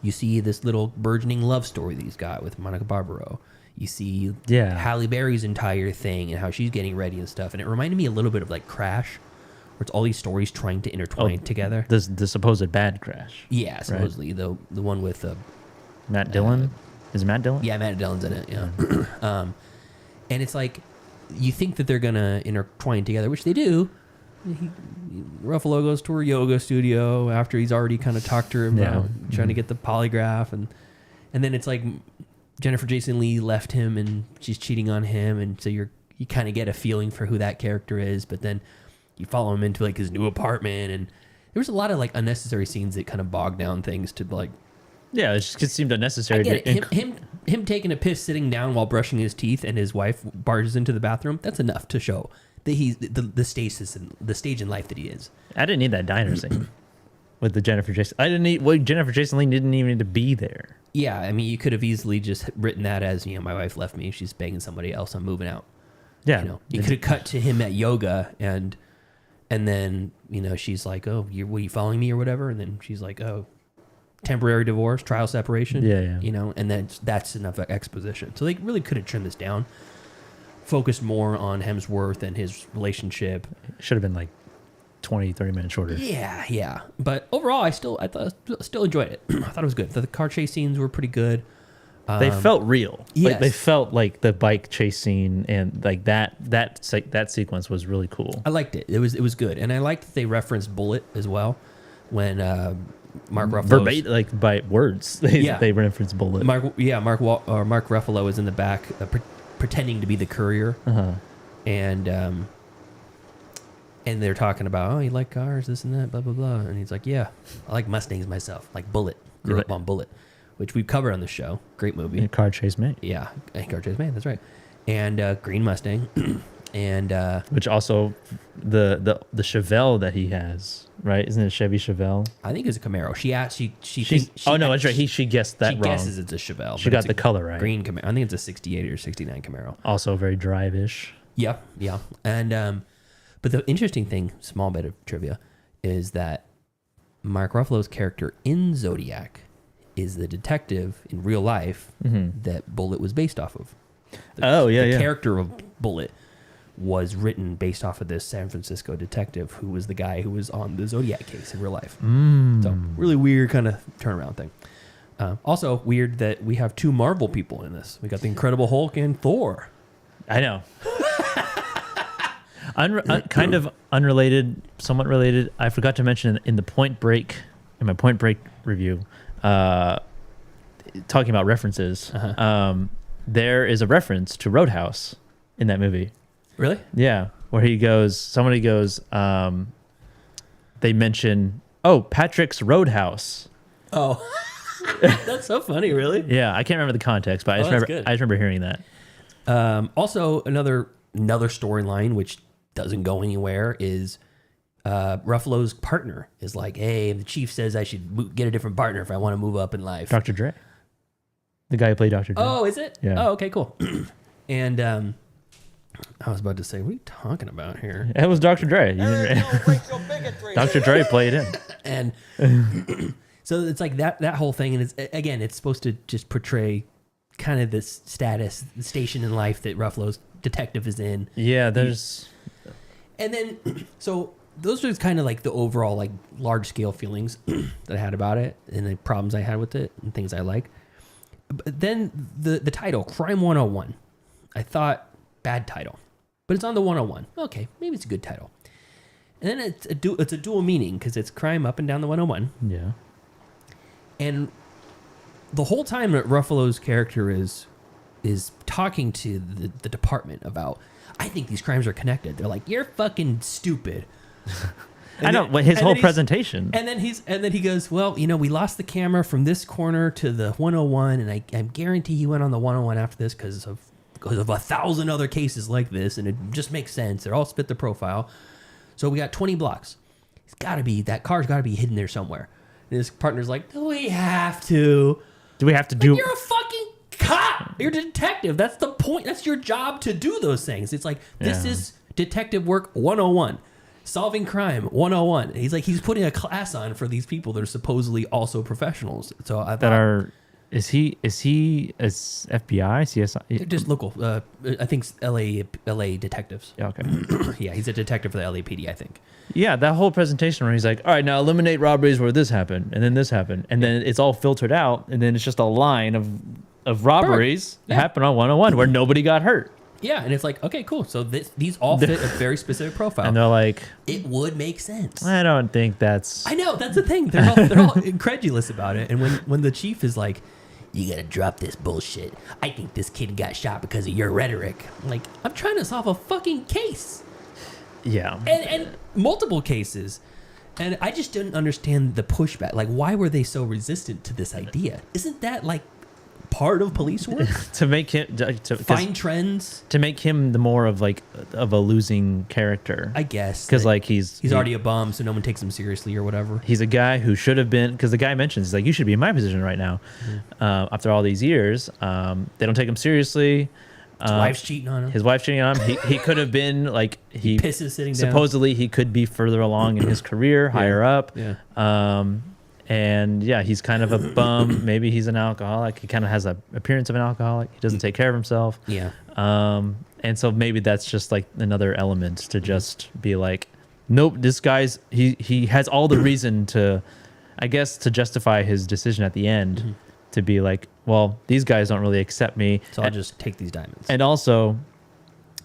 you see this little burgeoning love story that he's got with Monica Barbaro. You see Yeah. Halle Berry's entire thing and how she's getting ready and stuff. And it reminded me a little bit of like Crash, where it's all these stories trying to intertwine together. The supposed bad Crash. Yeah, supposedly the one with Matt Dillon. Is it Matt Dillon? Yeah, Matt Dillon's in it. Yeah, and it's like you think that they're gonna intertwine together, which they do. Ruffalo goes to her yoga studio after he's already kind of talked to her about trying to get the polygraph, and then it's like Jennifer Jason Leigh left him and she's cheating on him, and so you kind of get a feeling for who that character is, but then you follow him into like his new apartment, and there was a lot of like unnecessary scenes that kind of bogged down things to like. Yeah, it just seemed unnecessary. I get it. Him taking a piss sitting down while brushing his teeth, and his wife barges into the bathroom. That's enough to show that he's the stage in life that he is. I didn't need that diner scene with the Jennifer Jason. I didn't need. Well, Jennifer Jason Leigh didn't even need to be there. Yeah, I mean, you could have easily just written that as, my wife left me. She's banging somebody else. I'm moving out. Yeah, you could have cut to him at yoga, and then she's like, "Oh, were you following me or whatever?" And then she's like, "Oh, temporary divorce, trial separation." Yeah. And then that's enough exposition. So they really could have trimmed this down, focused more on Hemsworth and his relationship. It should have been like 20-30 minutes shorter. Yeah. But overall, I still enjoyed it. I thought it was good. The car chase scenes were pretty good. They felt real. Yes. Like, they felt like the bike chase scene, and like that sequence was really cool. I liked it. It was good, and I liked that they referenced Bullet as well when Mark Ruffalo verbatim, like by words. They referenced Bullet. Mark Ruffalo is in the back pretending to be the courier, and they're talking about, oh, you like cars, this and that, blah blah blah, and he's like, yeah, I like Mustangs myself, like Bullet, grew up on Bullet, which we've covered on the show. Great movie. And Car Chase Man. Yeah, Car Chase Man. That's right. And Green Mustang, and which also the Chevelle that he has, right? Isn't it a Chevy Chevelle? I think it's a Camaro. She guessed that she guessed that she wrong. Guesses it's a Chevelle. She got the color right. Green Camaro. I think it's a 68 or 69 Camaro. Also very drive-ish. Yeah. And but the interesting thing, small bit of trivia, is that Mark Ruffalo's character in Zodiac is the detective in real life that Bullet was based off of. The character of Bullet was written based off of this San Francisco detective who was the guy who was on the Zodiac case in real life. So really weird kind of turnaround thing. Also weird that we have two Marvel people in this. We got the Incredible Hulk and Thor. I know. Kind of unrelated, somewhat related. I forgot to mention in my Point Break review, talking about references. There is a reference to Roadhouse in that movie. Really? Yeah, where somebody goes, they mention, oh, Patrick's Roadhouse. Oh, that's so funny, really? Yeah, I can't remember the context, but I just remember hearing that. Also, another storyline which doesn't go anywhere is Ruffalo's partner is like, hey, the chief says I should get a different partner if I want to move up in life. Dr. Dre. The guy who played Dr. Dre. Oh, is it? Yeah. Oh, okay, cool. And I was about to say, what are you talking about here? It was Dr. Dre. Dr. Dre played him. And so it's like that whole thing. And it's supposed to just portray kind of this status, the station in life that Ruffalo's detective is in. Yeah, there's... And then, so those are kind of like the overall like large scale feelings that I had about it and the problems I had with it and things I like. But then the title, Crime 101, I thought bad title, but it's on the 101. Okay, maybe it's a good title. And then it's a dual meaning because it's crime up and down the 101. Yeah. And the whole time that Ruffalo's character is talking to the department about, I think these crimes are connected. They're like, you're fucking stupid. I know his whole presentation. And then he goes, well, we lost the camera from this corner to the 101, and I guarantee he went on the 101 after this because of 1,000 other cases like this, and it just makes sense. They're all spit the profile. So we got 20 blocks. That car's got to be hidden there somewhere. And his partner's like, do we have to? Do we have to do? You're a fucking cop. You're a detective. That's the point. That's your job to do those things. It's like, this is detective work 101. Solving crime 101. And he's putting a class on for these people that are supposedly also professionals. So I thought, Is he as FBI, CSI? Just local. I think LA detectives. Yeah, okay. Yeah, he's a detective for the LAPD, I think. Yeah, that whole presentation where he's like, all right, now eliminate robberies where this happened, and then this happened, and then it's all filtered out, and then it's just a line of robberies that happened on 101 where nobody got hurt. Yeah, and it's like, okay, cool. So these all fit a very specific profile. And they're like, it would make sense. I don't think that's... I know, that's the thing. They're all incredulous about it. And when the chief is like, you gotta drop this bullshit. I think this kid got shot because of your rhetoric. I'm like, I'm trying to solve a fucking case. Yeah. And multiple cases. And I just didn't understand the pushback. Like, why were they so resistant to this idea? Isn't that like part of police work? To make him to find trends, to make him the more of like of a losing character, I guess, because like he's already a bum, so no one takes him seriously or whatever. He's a guy who should have been, because the guy mentions, he's like, you should be in my position right now. After all these years, they don't take him seriously. His wife's cheating on him. His wife's cheating on him. He could have been like he pisses sitting down. Supposedly he could be further along in his career, higher up. Yeah. And yeah, he's kind of a bum. Maybe he's an alcoholic. He kind of has an appearance of an alcoholic. He doesn't take care of himself. Yeah. And so maybe that's just like another element to just be like, nope, this guy's he has all the reason to, I guess, to justify his decision at the end to be like, well, these guys don't really accept me, so I'll just take these diamonds. And also,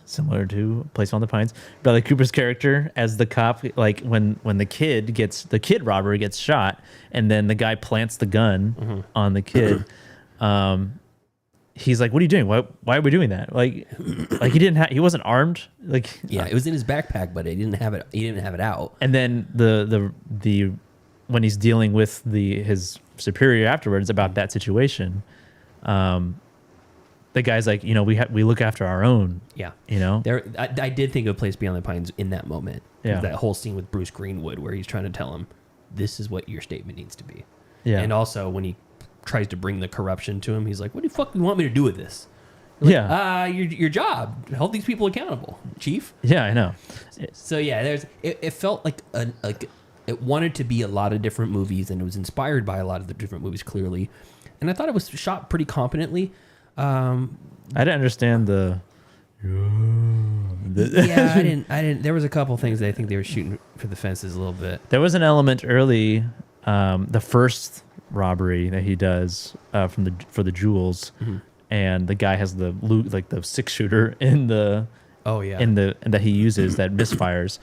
similar to Place on the Pines, Bradley Cooper's character as the cop, like when the kid robber gets shot, and then the guy plants the gun on the kid. He's like, "What are you doing? Why are we doing that?" Like he wasn't armed. Like, yeah, it was in his backpack, but he didn't have it out. And then the when he's dealing with his superior afterwards about that situation, the guy's like, we look after our own. Yeah. I did think of Place Beyond the Pines in that moment. Yeah. That whole scene with Bruce Greenwood where he's trying to tell him, this is what your statement needs to be. Yeah. And also when he tries to bring the corruption to him, he's like, what the fuck do you want me to do with this? Like, your job, hold these people accountable, chief. Yeah, I know. So yeah, it felt like it wanted to be a lot of different movies, and it was inspired by a lot of the different movies, clearly. And I thought it was shot pretty competently. I didn't understand the. Yeah, I didn't. There was a couple things that I think they were shooting for the fences a little bit. There was an element early, the first robbery that he does for the jewels, and the guy has the loot, like the 6-shooter in the. Oh yeah. And that he uses that misfires.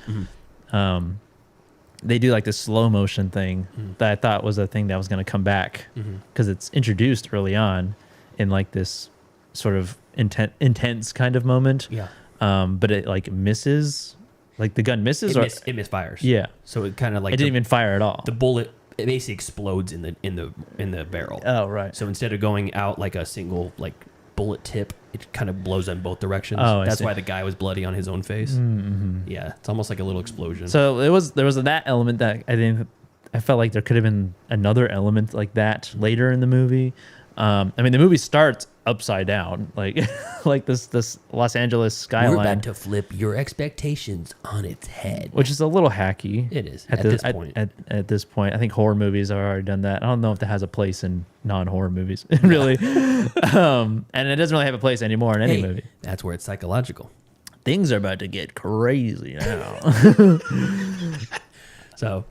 They do like this slow motion thing that I thought was a thing that was going to come back because it's introduced early on in like this sort of intense kind of moment. Yeah. But it like misses, like the gun misses, it misfires. Yeah. So it kind of like it didn't even fire at all. The bullet it basically explodes in the barrel. Oh right. So instead of going out like a single like bullet tip, it kind of blows in both directions. Oh, that's why the guy was bloody on his own face. Yeah, it's almost like a little explosion. So there was that element that I felt like there could have been another element like that later in the movie. I mean, the movie starts upside down, like like this Los Angeles skyline. We're about to flip your expectations on its head, which is a little hacky. It is at this point. At this point, I think horror movies have already done that. I don't know if that has a place in non-horror movies, really, and it doesn't really have a place anymore in any movie. That's where it's psychological. Things are about to get crazy now. So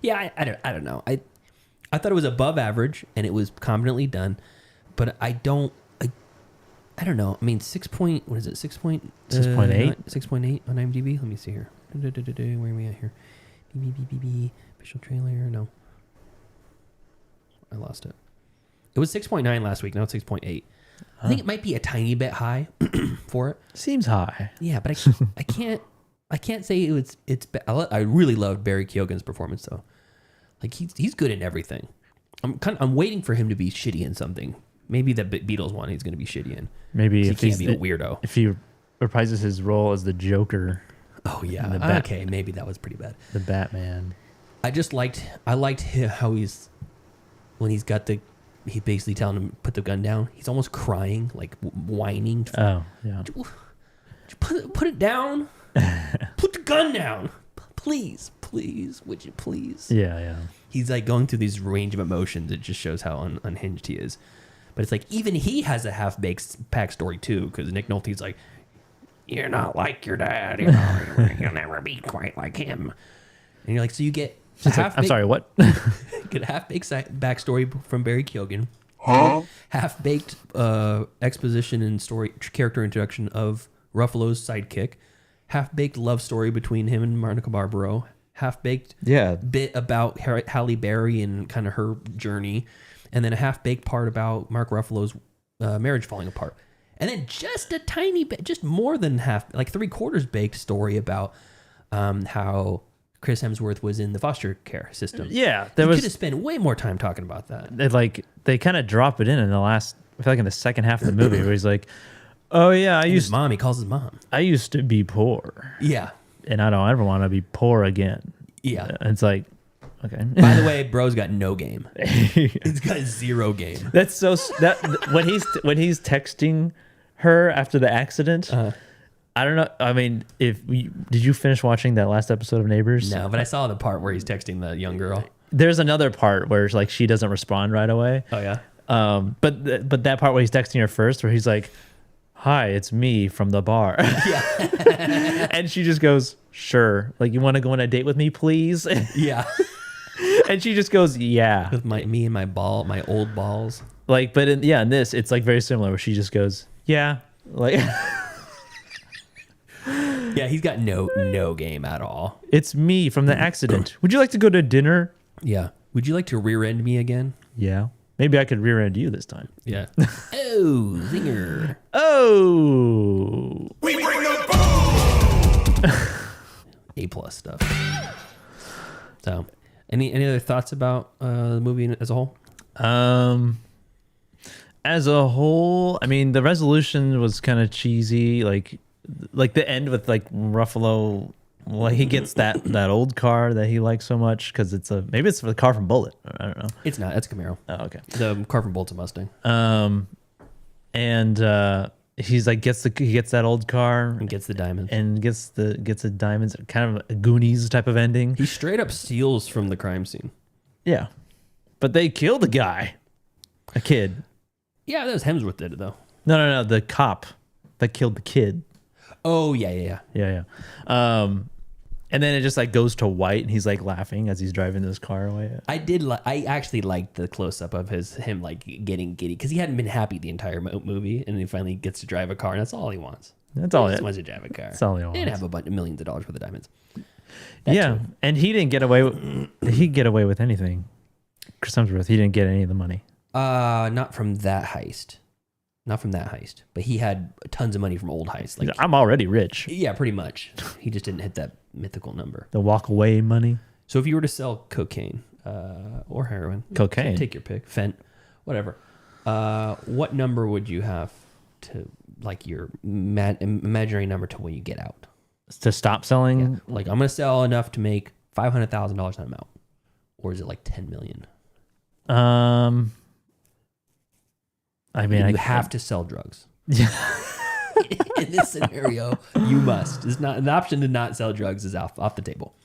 yeah, I don't know. I thought it was above average and it was competently done, but I don't know. I mean, 6.8 on IMDb. Let me see here. Where are we at here? Official trailer. No, I lost it. It was 6.9 last week. Now it's 6.8. I think it might be a tiny bit high for it. Seems high. Yeah, but I can't say it's. I really loved Barry Keoghan's performance though. Like he's good in everything. I'm waiting for him to be shitty in something. Maybe the Beatles one he's going to be shitty in. Maybe he if can't be a weirdo. If he reprises his role as the Joker. Oh yeah. Okay, maybe that was pretty bad. The Batman. I liked how when he's got he basically telling him put the gun down. He's almost crying, like whining. Oh yeah. Put it down. Put the gun down. please, would you please? Yeah. He's like going through these range of emotions. It just shows how unhinged he is. But it's like even he has a half-baked backstory too, because Nick Nolte's like, you're not like your dad. You'll never be quite like him. And you're like, so you get I'm sorry, what? get a half-baked backstory from Barry Keoghan. Half-baked exposition and story character introduction of Ruffalo's sidekick. Half-baked love story between him and Monica Barbaro. Half-baked bit about Halle Berry and kind of her journey. And then a half-baked part about Mark Ruffalo's marriage falling apart. And then just a tiny bit, just more than half, like 3/4 baked story about how Chris Hemsworth was in the foster care system. Yeah. Could have spent way more time talking about that. They kind of drop it in the last, I feel like in the second half of the movie where he's like, oh yeah, He calls his mom. I used to be poor. Yeah. And I don't ever want to be poor again. Yeah. And it's like, okay. By the way, bro's got no game. He's got 0 game. That's so when he's texting her after the accident. I don't know. I mean, did you finish watching that last episode of Neighbors? No, but I saw the part where he's texting the young girl. There's another part where it's like she doesn't respond right away. Oh yeah. But that part where he's texting her first, where he's like, "Hi, it's me from the bar," and she just goes, "Sure, like you want to go on a date with me, please?" Yeah. And she just goes, "Yeah," with my old balls. Like, but in this, it's like very similar, where she just goes, "Yeah," like. Yeah, he's got no game at all. It's me from the accident. Would you like to go to dinner? Yeah. Would you like to rear end me again? Yeah. Maybe I could rear end you this time. Yeah. Oh, zinger. Oh. We bring the boom! A+ stuff. So, any other thoughts about the movie as a whole? As a whole, I mean, the resolution was kind of cheesy, like the end with like Ruffalo. Well, he gets that old car that he likes so much because maybe it's for the car from Bullet. I don't know. It's not. It's a Camaro. Oh, okay. The car from Bullet's a Mustang. And he's like he gets that old car and gets the diamonds and gets the diamonds. Kind of a Goonies type of ending. He straight up steals from the crime scene. Yeah, but they kill the guy, a kid. Yeah, that was Hemsworth did it though. No, the cop that killed the kid. Oh yeah. And then it just like goes to white, and he's like laughing as he's driving this car away. I actually liked the close up of him like getting giddy because he hadn't been happy the entire movie, and he finally gets to drive a car, and that's all he wants. That's all he just wants to drive a car. That's all he wants. And have a bunch of millions of dollars worth of diamonds. And he didn't get away. He'd get away with anything. Chris Hemsworth, he didn't get any of the money. Not from that heist. But he had tons of money from old heists. Like I'm already rich. Yeah, pretty much. He just didn't hit that mythical number. The walk away money. So if you were to sell cocaine or heroin, cocaine, take your pick, fent, whatever. What number would you have to like your imaginary number to when you get out? To stop selling? Yeah. Like I'm gonna sell enough to make $500,000 and I'm out, or is it like 10 million? I mean, you have to sell drugs. Yeah. In this scenario, you must. It's not an option to not sell drugs is off the table.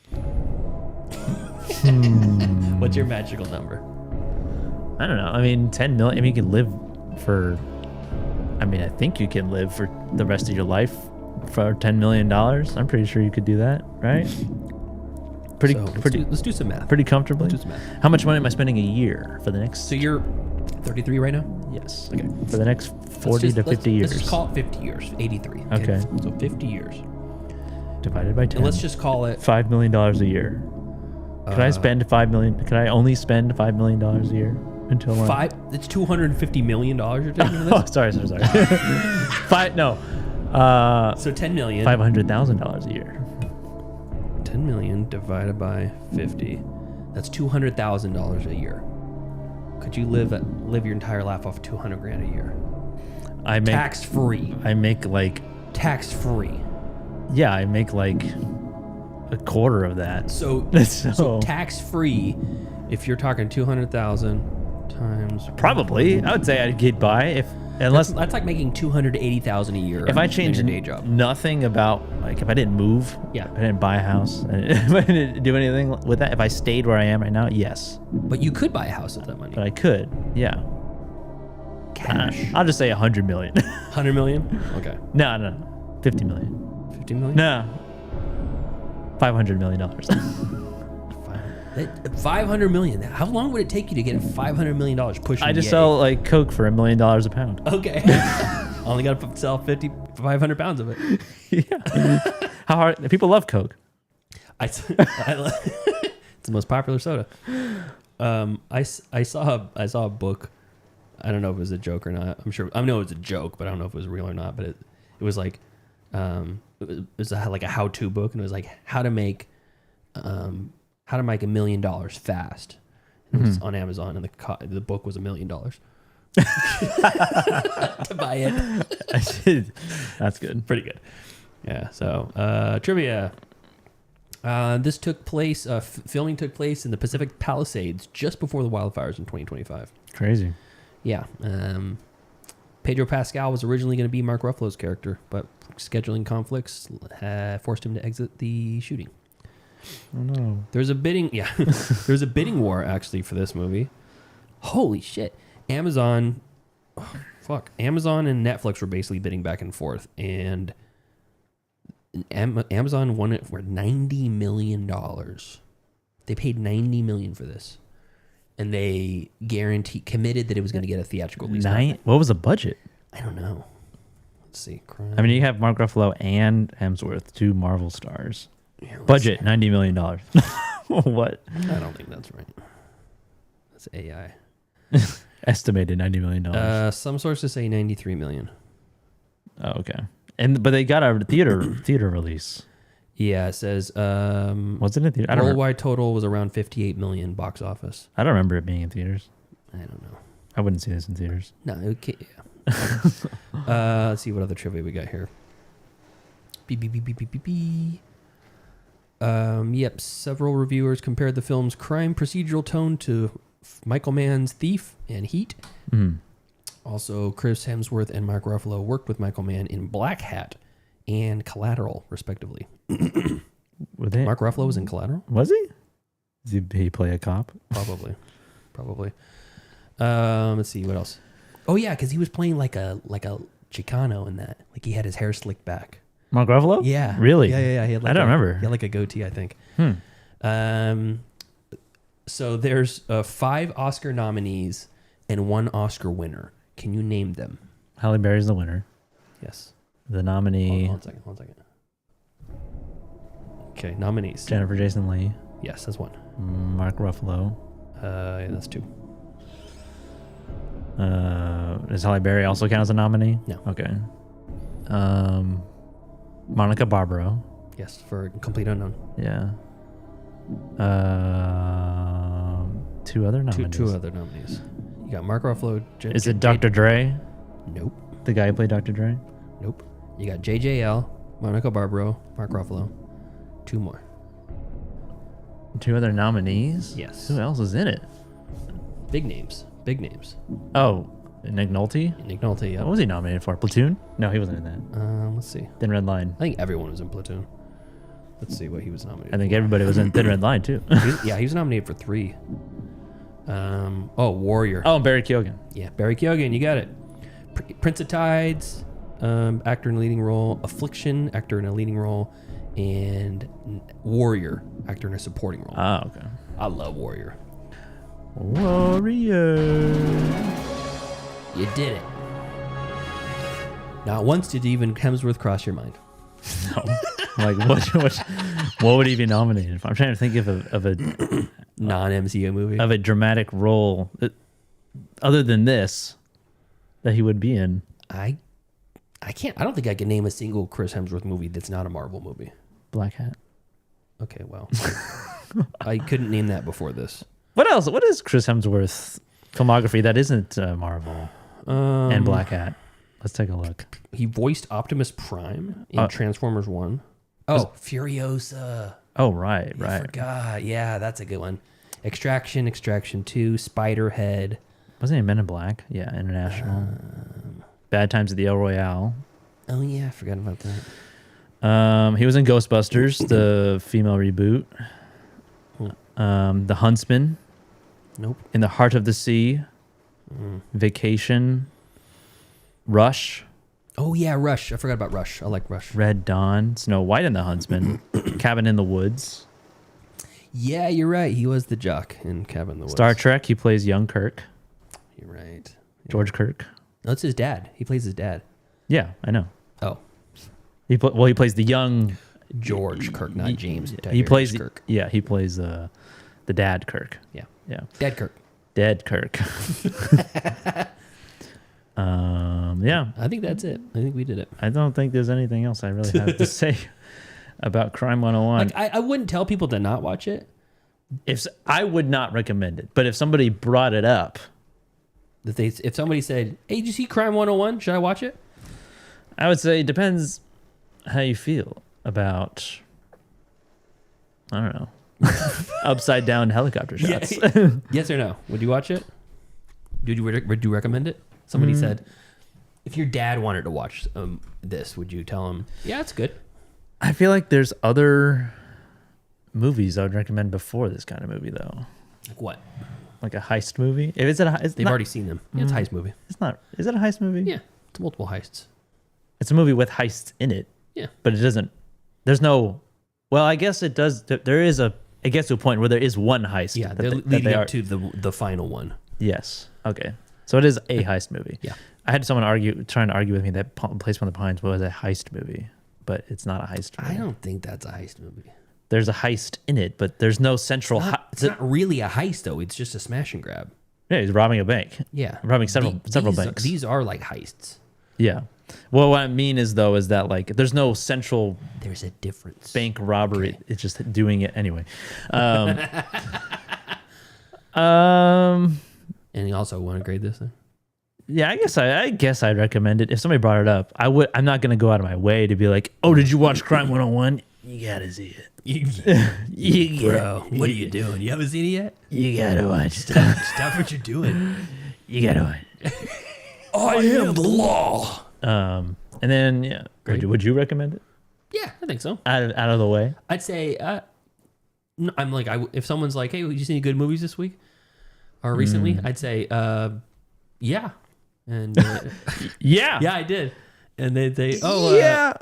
What's your magical number? I don't know. I mean, 10 million. I mean, you can live for. I mean, I think you can live for the rest of your life for $10 million. I'm pretty sure you could do that, right? Let's do some math. Pretty comfortably. Let's do some math. How much money am I spending a year for the next? So you're 33 right now? Yes. Okay. For the next 40 to 50 years. Let's just call it 50 years. 83. Okay. So 50 years. Divided by 10. And let's just call it $5 million a year. Could I spend $5 million? Could I only spend $5 million a year until It's $250 million you're taking for this? Oh, sorry. So 10 million. $500,000 a year. 10 million divided by 50. That's $200,000 a year. Could you live your entire life off $200,000 a year? I make tax free. I make like tax free. Yeah, I make like a quarter of that. So tax free. If you're talking 200,000 times. Probably, I would say I'd get by if Unless that's like making $280,000 a year. if I in changed your day job. nothing about, like, if I didn't move, Yeah. if I didn't buy a house, if I didn't do anything with that, if I stayed where I am right now, yes. But you could buy a house with that money. But I could, yeah. Cash. I'll just say 100 million. 100 million? Okay. No. 50 million. 50 million? No. $500 million. $500 million. How long would it take you to get $500 million pushing? I just sell like Coke for $1 million a pound. Okay. Only got to sell 500 pounds of it. Yeah. How hard? People love Coke. It's the most popular soda. I saw a book. I don't know if it was a joke or not. I know it was a joke, but I don't know if it was real or not. But it was like it was like a how-to book, and it was like how to make $1 million fast. And it was on Amazon, and the book was $1 million to buy it. That's good. Pretty good. Yeah. So trivia. This took place. Filming took place in the Pacific Palisades just before the wildfires in 2025. Crazy. Yeah. Pedro Pascal was originally going to be Mark Ruffalo's character, but scheduling conflicts forced him to exit the shooting. Oh no. There's a bidding. Yeah. There's a bidding war actually for this movie. Holy shit. Amazon and Netflix were basically bidding back and forth, and Amazon won it for $90 million. They paid $90 million for this, and they committed that it was going to get a theatrical release. What was the budget? I don't know. Let's see. I mean, you have Mark Ruffalo and Hemsworth, two Marvel stars. Yeah, budget $90 million. What? I don't think that's right. That's AI. Estimated $90 million. Some sources say 93 million. Oh, okay. But they got a theater release. Yeah, it says was it in theater? Worldwide total was around 58 million box office. I don't remember it being in theaters. I don't know. I wouldn't see this in theaters. No, okay. Yeah. Let's see what other trivia we got here. Yep, several reviewers compared the film's crime procedural tone to Michael Mann's Thief and Heat. Mm. Also, Chris Hemsworth and Mark Ruffalo worked with Michael Mann in Black Hat and Collateral, respectively. Mark Ruffalo was in Collateral? Was he? Did he play a cop? Probably. Let's see, what else? Oh, yeah, because he was playing like a Chicano in that. Like, he had his hair slicked back. Mark Ruffalo? Yeah. Really? Yeah. He had I don't remember. He had like a goatee, I think. So there's 5 Oscar nominees and 1 Oscar winner. Can you name them? Halle Berry's the winner. Yes. The nominee. Hold on one second. Okay, nominees. Jennifer Jason Leigh. Yes, that's 1. Mark Ruffalo. Yeah, that's 2. Does Halle Berry also count as a nominee? No. Okay. Monica Barbaro. Yes, for Complete Unknown. Yeah. 2 other nominees. Two other nominees. You got Mark Ruffalo. Is it Dr. Dre? Nope. The guy who played Dr. Dre? Nope. You got JJL, Monica Barbaro, Mark Ruffalo. 2 more. 2 other nominees? Yes. Who else is in it? Big names. Oh, Nick Nolte? Nick Nolte, yeah. What was he nominated for? Platoon? No, he wasn't in that. Let's see. Thin Red Line. I think everyone was in Platoon. Let's see what he was nominated I think everybody was in Thin Red Line, too. he was nominated for 3. Warrior. Oh, Barry Keoghan. Yeah, Barry Keoghan, you got it. Prince of Tides, actor in a leading role. Affliction, actor in a leading role. And Warrior, actor in a supporting role. Ah, okay. I love Warrior. Warrior. You did it. Not once did even Hemsworth cross your mind. No. Like, what would he be nominated for? I'm trying to think of a non-MCU movie. Of a dramatic role other than this that he would be in. I don't think I can name a single Chris Hemsworth movie that's not a Marvel movie. Black Hat. Okay, well. I couldn't name that before this. What else? What is Chris Hemsworth's filmography that isn't Marvel and Black Hat? Let's take a look. He voiced Optimus Prime in Transformers 1. Oh, Furiosa. Oh, right. I forgot. Yeah, that's a good one. Extraction 2, Spiderhead. Wasn't he Men in Black? Yeah, International. Bad Times at the El Royale. Oh yeah, I forgot about that. He was in Ghostbusters, the female reboot. The Huntsman. Nope. In the Heart of the Sea. Vacation. Rush. Oh yeah, Rush. I forgot about Rush. I like Rush. Red Dawn. Snow White and the Huntsman. Cabin in the Woods. Yeah, you're right. He was the jock in Cabin in the Woods. Star Trek. He plays young Kirk. You're right. Yeah. George Kirk. No, it's his dad. He plays his dad. Yeah, I know. Oh. He plays the young George Kirk, not James. He plays Kirk. Yeah, he plays the dad Kirk. Yeah. Yeah. Dad Kirk. Dead Kirk. Yeah. I think that's it. I think we did it. I don't think there's anything else I really have to say about Crime 101. Like, I wouldn't tell people to not watch it. I would not recommend it, but if somebody brought it up, if somebody said, "Hey, did you see Crime 101? Should I watch it?" I would say it depends how you feel about, I don't know, upside down helicopter shots. Yeah. Yes or no? Would you watch it? Would you recommend it? Somebody said, if your dad wanted to watch this, would you tell him, yeah, it's good? I feel like there's other movies I would recommend before this kind of movie, though. Like what? Like a heist movie? If they've already seen them. Yeah, it's a heist movie. It's not. Is it a heist movie? Yeah, it's multiple heists. It's a movie with heists in it. Yeah, but it doesn't. There's no. Well, I guess it does. There is a. It gets to a point where there is one heist. Yeah, they're leading up to the final one. Yes. Okay. So it is a heist movie. Yeah. I had someone trying to argue with me that Place Beyond the Pines was a heist movie, but it's not a heist movie. I don't think that's a heist movie. There's a heist in it, but there's no central. It's not really a heist though. It's just a smash and grab. Yeah, he's robbing a bank. Yeah, robbing several banks. These are like heists. Yeah. Well, what I mean is though is that like there's no central. There's a difference. Bank robbery. Okay. It's just doing it anyway. And you also want to grade this then? Yeah, I guess I'd recommend it. If somebody brought it up, I would. I'm not going to go out of my way to be like, "Oh, did you watch Crime 101? You got to see it." Bro, what are you doing? You haven't seen it yet? You got to watch. Stop what you're doing. You got to watch. I am the law. And then yeah, would you recommend it? Yeah, I think so. Out of the way. I'd say I'm like if someone's like, "Hey, did you see any good movies this week or recently?" I'd say, "Yeah." And yeah, I did. And they'd say, "Oh, yeah,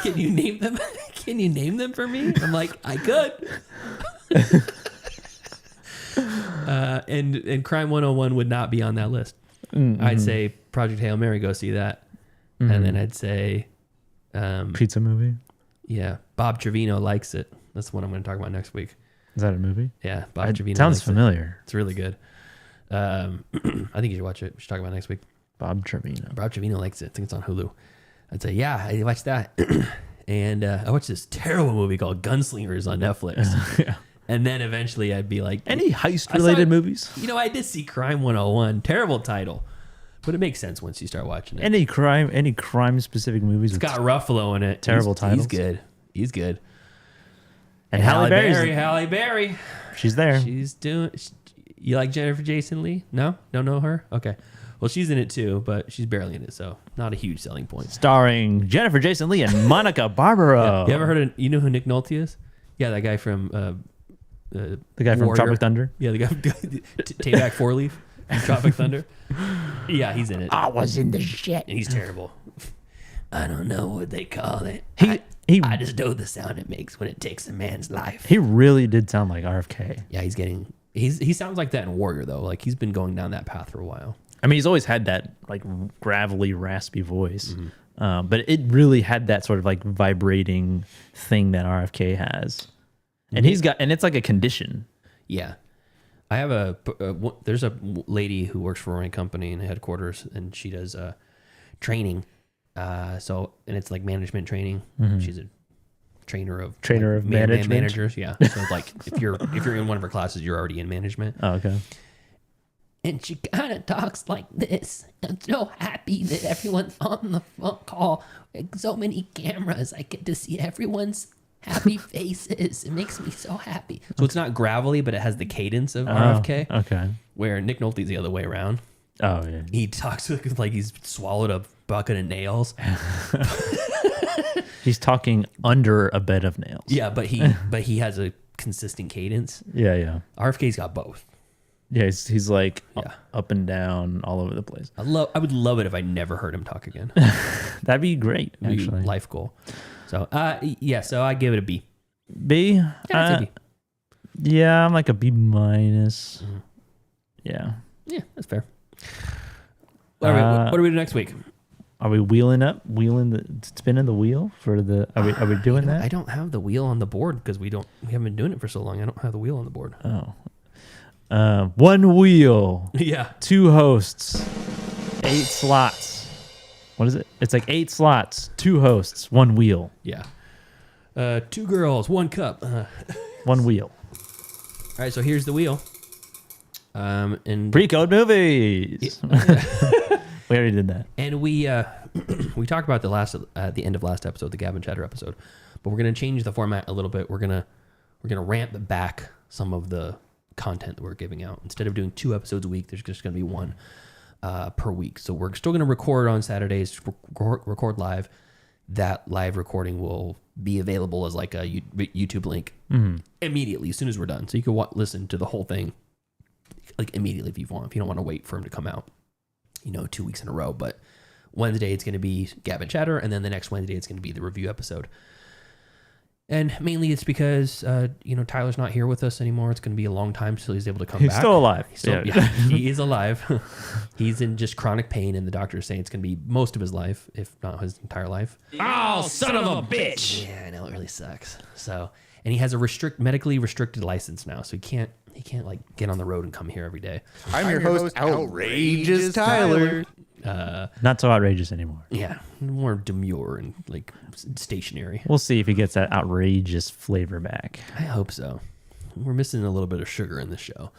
can you name them? Can you name them for me?" I'm like, "I could." And Crime 101 would not be on that list. Mm-hmm. I'd say Project Hail Mary, go see that. Mm-hmm. And then I'd say pizza movie. Yeah, Bob Trevino likes it. That's what I'm going to talk about next week. Is that a movie? Yeah, Bob Trevino. Sounds familiar. It's really good. I think you should watch it. We should talk about it next week. Bob Trevino. Bob Trevino likes it. I think it's on Hulu. I'd say, yeah, I watched that. And I watched this terrible movie called Gunslingers on Netflix. Yeah. And then eventually I'd be like, any heist-related movies? You know, I did see Crime 101. Terrible title. But it makes sense once you start watching it. Any crime-specific movies? It's got Ruffalo in it. Terrible titles. He's good. And Halle Berry. She's there. She's doing... You like Jennifer Jason Leigh? No? Don't know her? Okay. Well, she's in it too, but she's barely in it, so not a huge selling point. Starring Jennifer Jason Leigh and Monica Barbaro. Yeah. You ever heard of... You know who Nick Nolte is? Yeah, that guy from... the guy from Tropic Thunder? Yeah, the guy from Take-Back 4-Leaf from Tropic Thunder. Yeah, he's in it. I was in the shit. And he's terrible. I don't know what they call it. I just know the sound it makes when it takes a man's life. He really did sound like RFK. Yeah, he sounds like that in Warrior, though. Like, he's been going down that path for a while. I mean, he's always had that, like, gravelly, raspy voice. Mm-hmm. But it really had that sort of, like, vibrating thing that RFK has. And and it's like a condition. Yeah. I have there's a lady who works for my company in headquarters, and she does training. And it's like management training. Mm-hmm. She's a trainer of managers. Yeah. So like if you're in one of her classes, you're already in management. Oh, okay. And she kind of talks like this. I'm so happy that everyone's on the phone call. Like, so many cameras. I get to see everyone's happy faces. It makes me so happy. So it's not gravelly, but it has the cadence of RFK. Okay. Where Nick Nolte's the other way around. Oh, yeah. He talks like he's swallowed a bucket of nails. He's talking under a bed of nails. Yeah, but he has a consistent cadence. Yeah. RFK's got both. Yeah, he's like up and down all over the place. I would love it if I never heard him talk again. That'd be great, actually. Life goal. So, so I give it a B. B? Yeah, it's a B. Yeah, I'm like a B minus. Yeah. Yeah, that's fair. What do we do next week? Are we spinning the wheel for the? Are we doing that? I don't have the wheel on the board because we haven't been doing it for so long. I don't have the wheel on the board. Oh, one wheel. Yeah, 2 hosts, 8 slots. What is it? It's like 8 slots, 2 hosts, 1 wheel. Yeah. 2 girls, 1 cup. 1 wheel. All right, so here's the wheel. And pre-code movies. We already did that, and we talked about the end of last episode, the Gavin Chatter episode, but we're gonna change the format a little bit. We're gonna ramp back some of the content that we're giving out. Instead of doing 2 episodes a week, there's just gonna be 1 per week. So we're still gonna record on Saturdays, record live. That live recording will be available as like a YouTube link immediately as soon as we're done. So you can listen to the whole thing like immediately if you want. If you don't want to wait for him to come out, 2 weeks in a row. But Wednesday it's going to be Gavin Chatter, and then the next Wednesday it's going to be the review episode. And mainly it's because Tyler's not here with us anymore. It's going to be a long time till he's able to come back. He's still alive. He is alive. He's in just chronic pain, and the doctor's saying it's going to be most of his life, if not his entire life. Oh, son of a bitch! Yeah, I know, it really sucks. So, and he has a medically restricted license now, so he can't like get on the road and come here every day. I'm your host, Outrageous Tyler. Not so outrageous anymore. Yeah, more demure and like stationary. We'll see if he gets that outrageous flavor back. I hope so. We're missing a little bit of sugar in the show.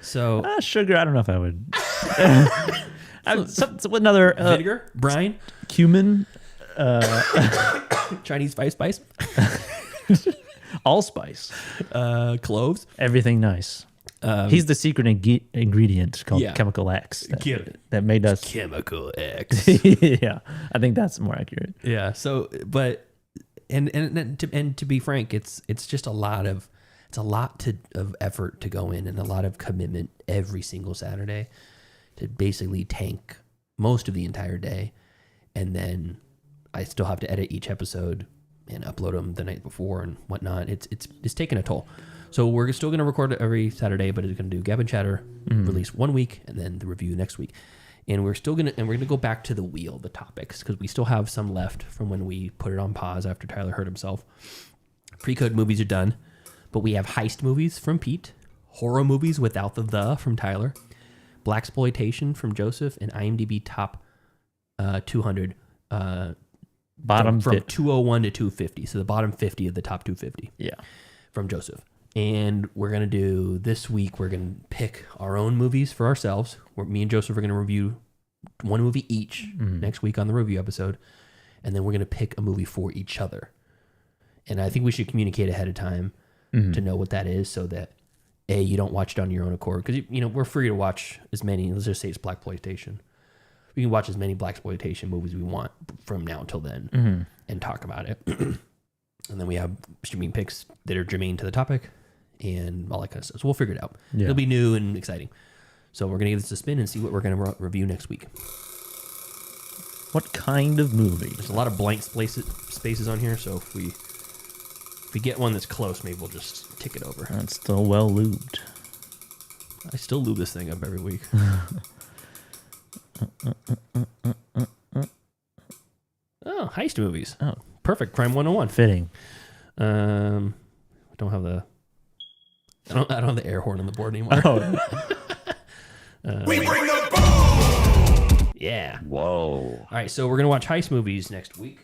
So sugar, I don't know if I would. Another vinegar, brine, cumin, Chinese spice, allspice, cloves, everything nice. He's the secret ingredient called Chemical X that made us Chemical X. Yeah, I think that's more accurate. Yeah. So, but and to be frank, it's just a lot of effort to go in and a lot of commitment every single Saturday to basically tank most of the entire day, and then I still have to edit each episode and upload them the night before and whatnot. It's taking a toll. So we're still going to record it every Saturday, but it's going to do Gavin Chatter, release 1 week, and then the review next week. And we're going to go back to the wheel, the topics, because we still have some left from when we put it on pause after Tyler hurt himself. Pre-code movies are done, but we have heist movies from Pete, horror movies without the from Tyler, blaxploitation from Joseph, and IMDb top 200 bottom from 201 to 250. So the bottom 50 of the top 250. Yeah, from Joseph. And we're going to do this week, we're going to pick our own movies for ourselves. Me and Joseph are going to review 1 movie each next week on the review episode. And then we're going to pick a movie for each other. And I think we should communicate ahead of time to know what that is, so that you don't watch it on your own accord. Because, we're free to watch as many, let's just say it's blaxploitation. We can watch as many blaxploitation movies we want from now until then and talk about it. And then we have streaming picks that are germane to the topic and all that kind of stuff. So we'll figure it out. Yeah. It'll be new and exciting. So we're going to give this a spin and see what we're going to review next week. What kind of movie? There's a lot of blank spaces on here, so if we get one that's close, maybe we'll just tick it over. It's still well lubed. I still lube this thing up every week. Oh, heist movies. Oh, perfect. Crime 101. Fitting. I don't have the air horn on the board anymore. Oh. We bring the boom! Yeah. Whoa. All right, so we're gonna watch heist movies next week.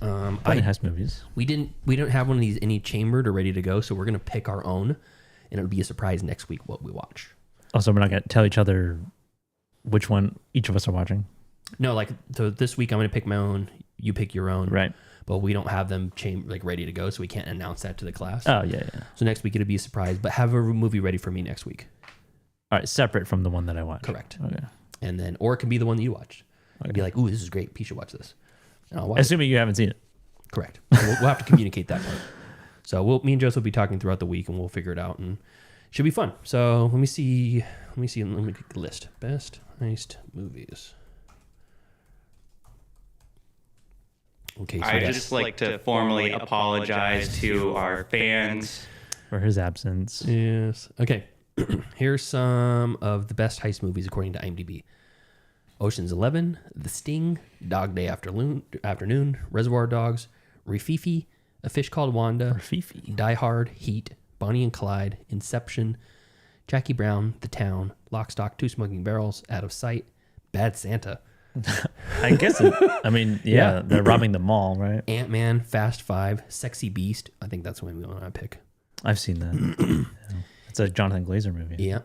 Heist movies. We don't have one of these any chambered or ready to go, so we're gonna pick our own, and it'll be a surprise next week what we watch. Oh, so we're not gonna tell each other which one each of us are watching? No, so this week I'm gonna pick my own. You pick your own. Right. But we don't have them ready to go, so we can't announce that to the class. Oh, yeah. So next week it'll be a surprise, but have a movie ready for me next week. All right, separate from the one that I watched. Correct. Okay. And then, or it can be the one that you watched. I'd be like, ooh, this is great. P should watch this. And I'll watch Assuming you haven't seen it. Correct. We'll have to communicate that part. So me and Joseph will be talking throughout the week, and we'll figure it out, and it should be fun. So let me see. Let me take the list. Best heist movies. Okay. So I just like to formally apologize to our fans for his absence. Yes. Okay. Here's some of the best heist movies according to IMDb. Ocean's 11, The Sting, Dog Day Afternoon, Reservoir Dogs, Rififi, A Fish Called Wanda, Rififi, Die Hard, Heat, Bonnie and Clyde, Inception, Jackie Brown, The Town, Lock, Stock, Two Smoking Barrels, Out of Sight, Bad Santa. I guess they're robbing the mall, right? Ant-Man, Fast Five, Sexy Beast. I think that's the one I pick. I've seen that. It's a Jonathan Glazer movie. Yeah.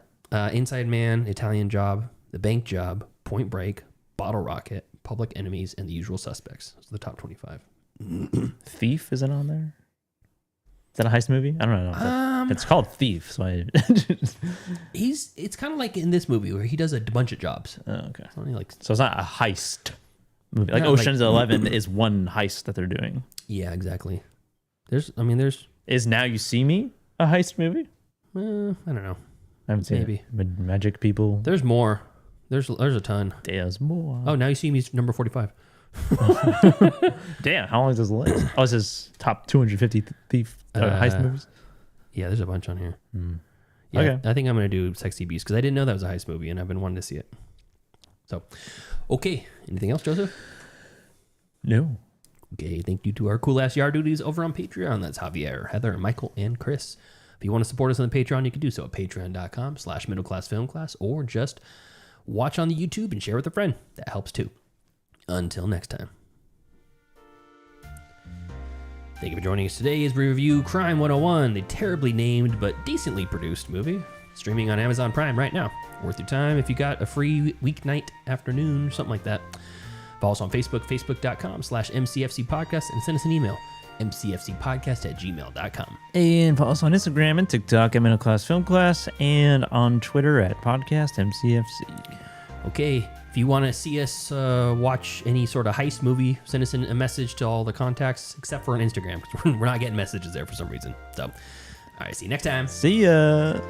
Inside Man, Italian Job, The Bank Job, Point Break, Bottle Rocket, Public Enemies, and The Usual Suspects. Those are the top 25. Thief isn't on there? Is that a heist movie? I don't know. It's called Thief, so it's kind of like in this movie where he does a bunch of jobs. Oh, okay. So it's not a heist movie. Like No, Ocean's 11 is one heist that they're doing. Yeah, exactly. There's Is Now You See Me a heist movie? I don't know. I haven't seen Maybe. it. Magic people. There's more. There's a ton. There's more. Oh, Now You See Me's number 45. Damn, how long is this list? Oh, this is top 250 heist movies? Yeah, there's a bunch on here. Yeah, Okay. I think I'm going to do Sexy Beast because I didn't know that was a heist movie and I've been wanting to see it. So, okay. Anything else, Joseph? No. Okay, thank you to our cool ass yard duties over on Patreon. That's Javier, Heather, Michael, and Chris. If you want to support us on the Patreon, you can do so at patreon.com/middleclassfilmclass or just watch on the YouTube and share with a friend. That helps too. Until next time. Thank you for joining us today as we review Crime 101, the terribly named but decently produced movie. Streaming on Amazon Prime right now. Worth your time if you got a free weeknight afternoon, something like that. Follow us on Facebook, facebook.com/MCFC podcast, and send us an email, mcfcpodcast@gmail.com. And follow us on Instagram and TikTok at Middle Class Film Class and on Twitter at Podcast MCFC. Okay, if you want to see us watch any sort of heist movie, send us a message to all the contacts except for on Instagram because we're not getting messages there for some reason. So, all right, see you next time. See ya.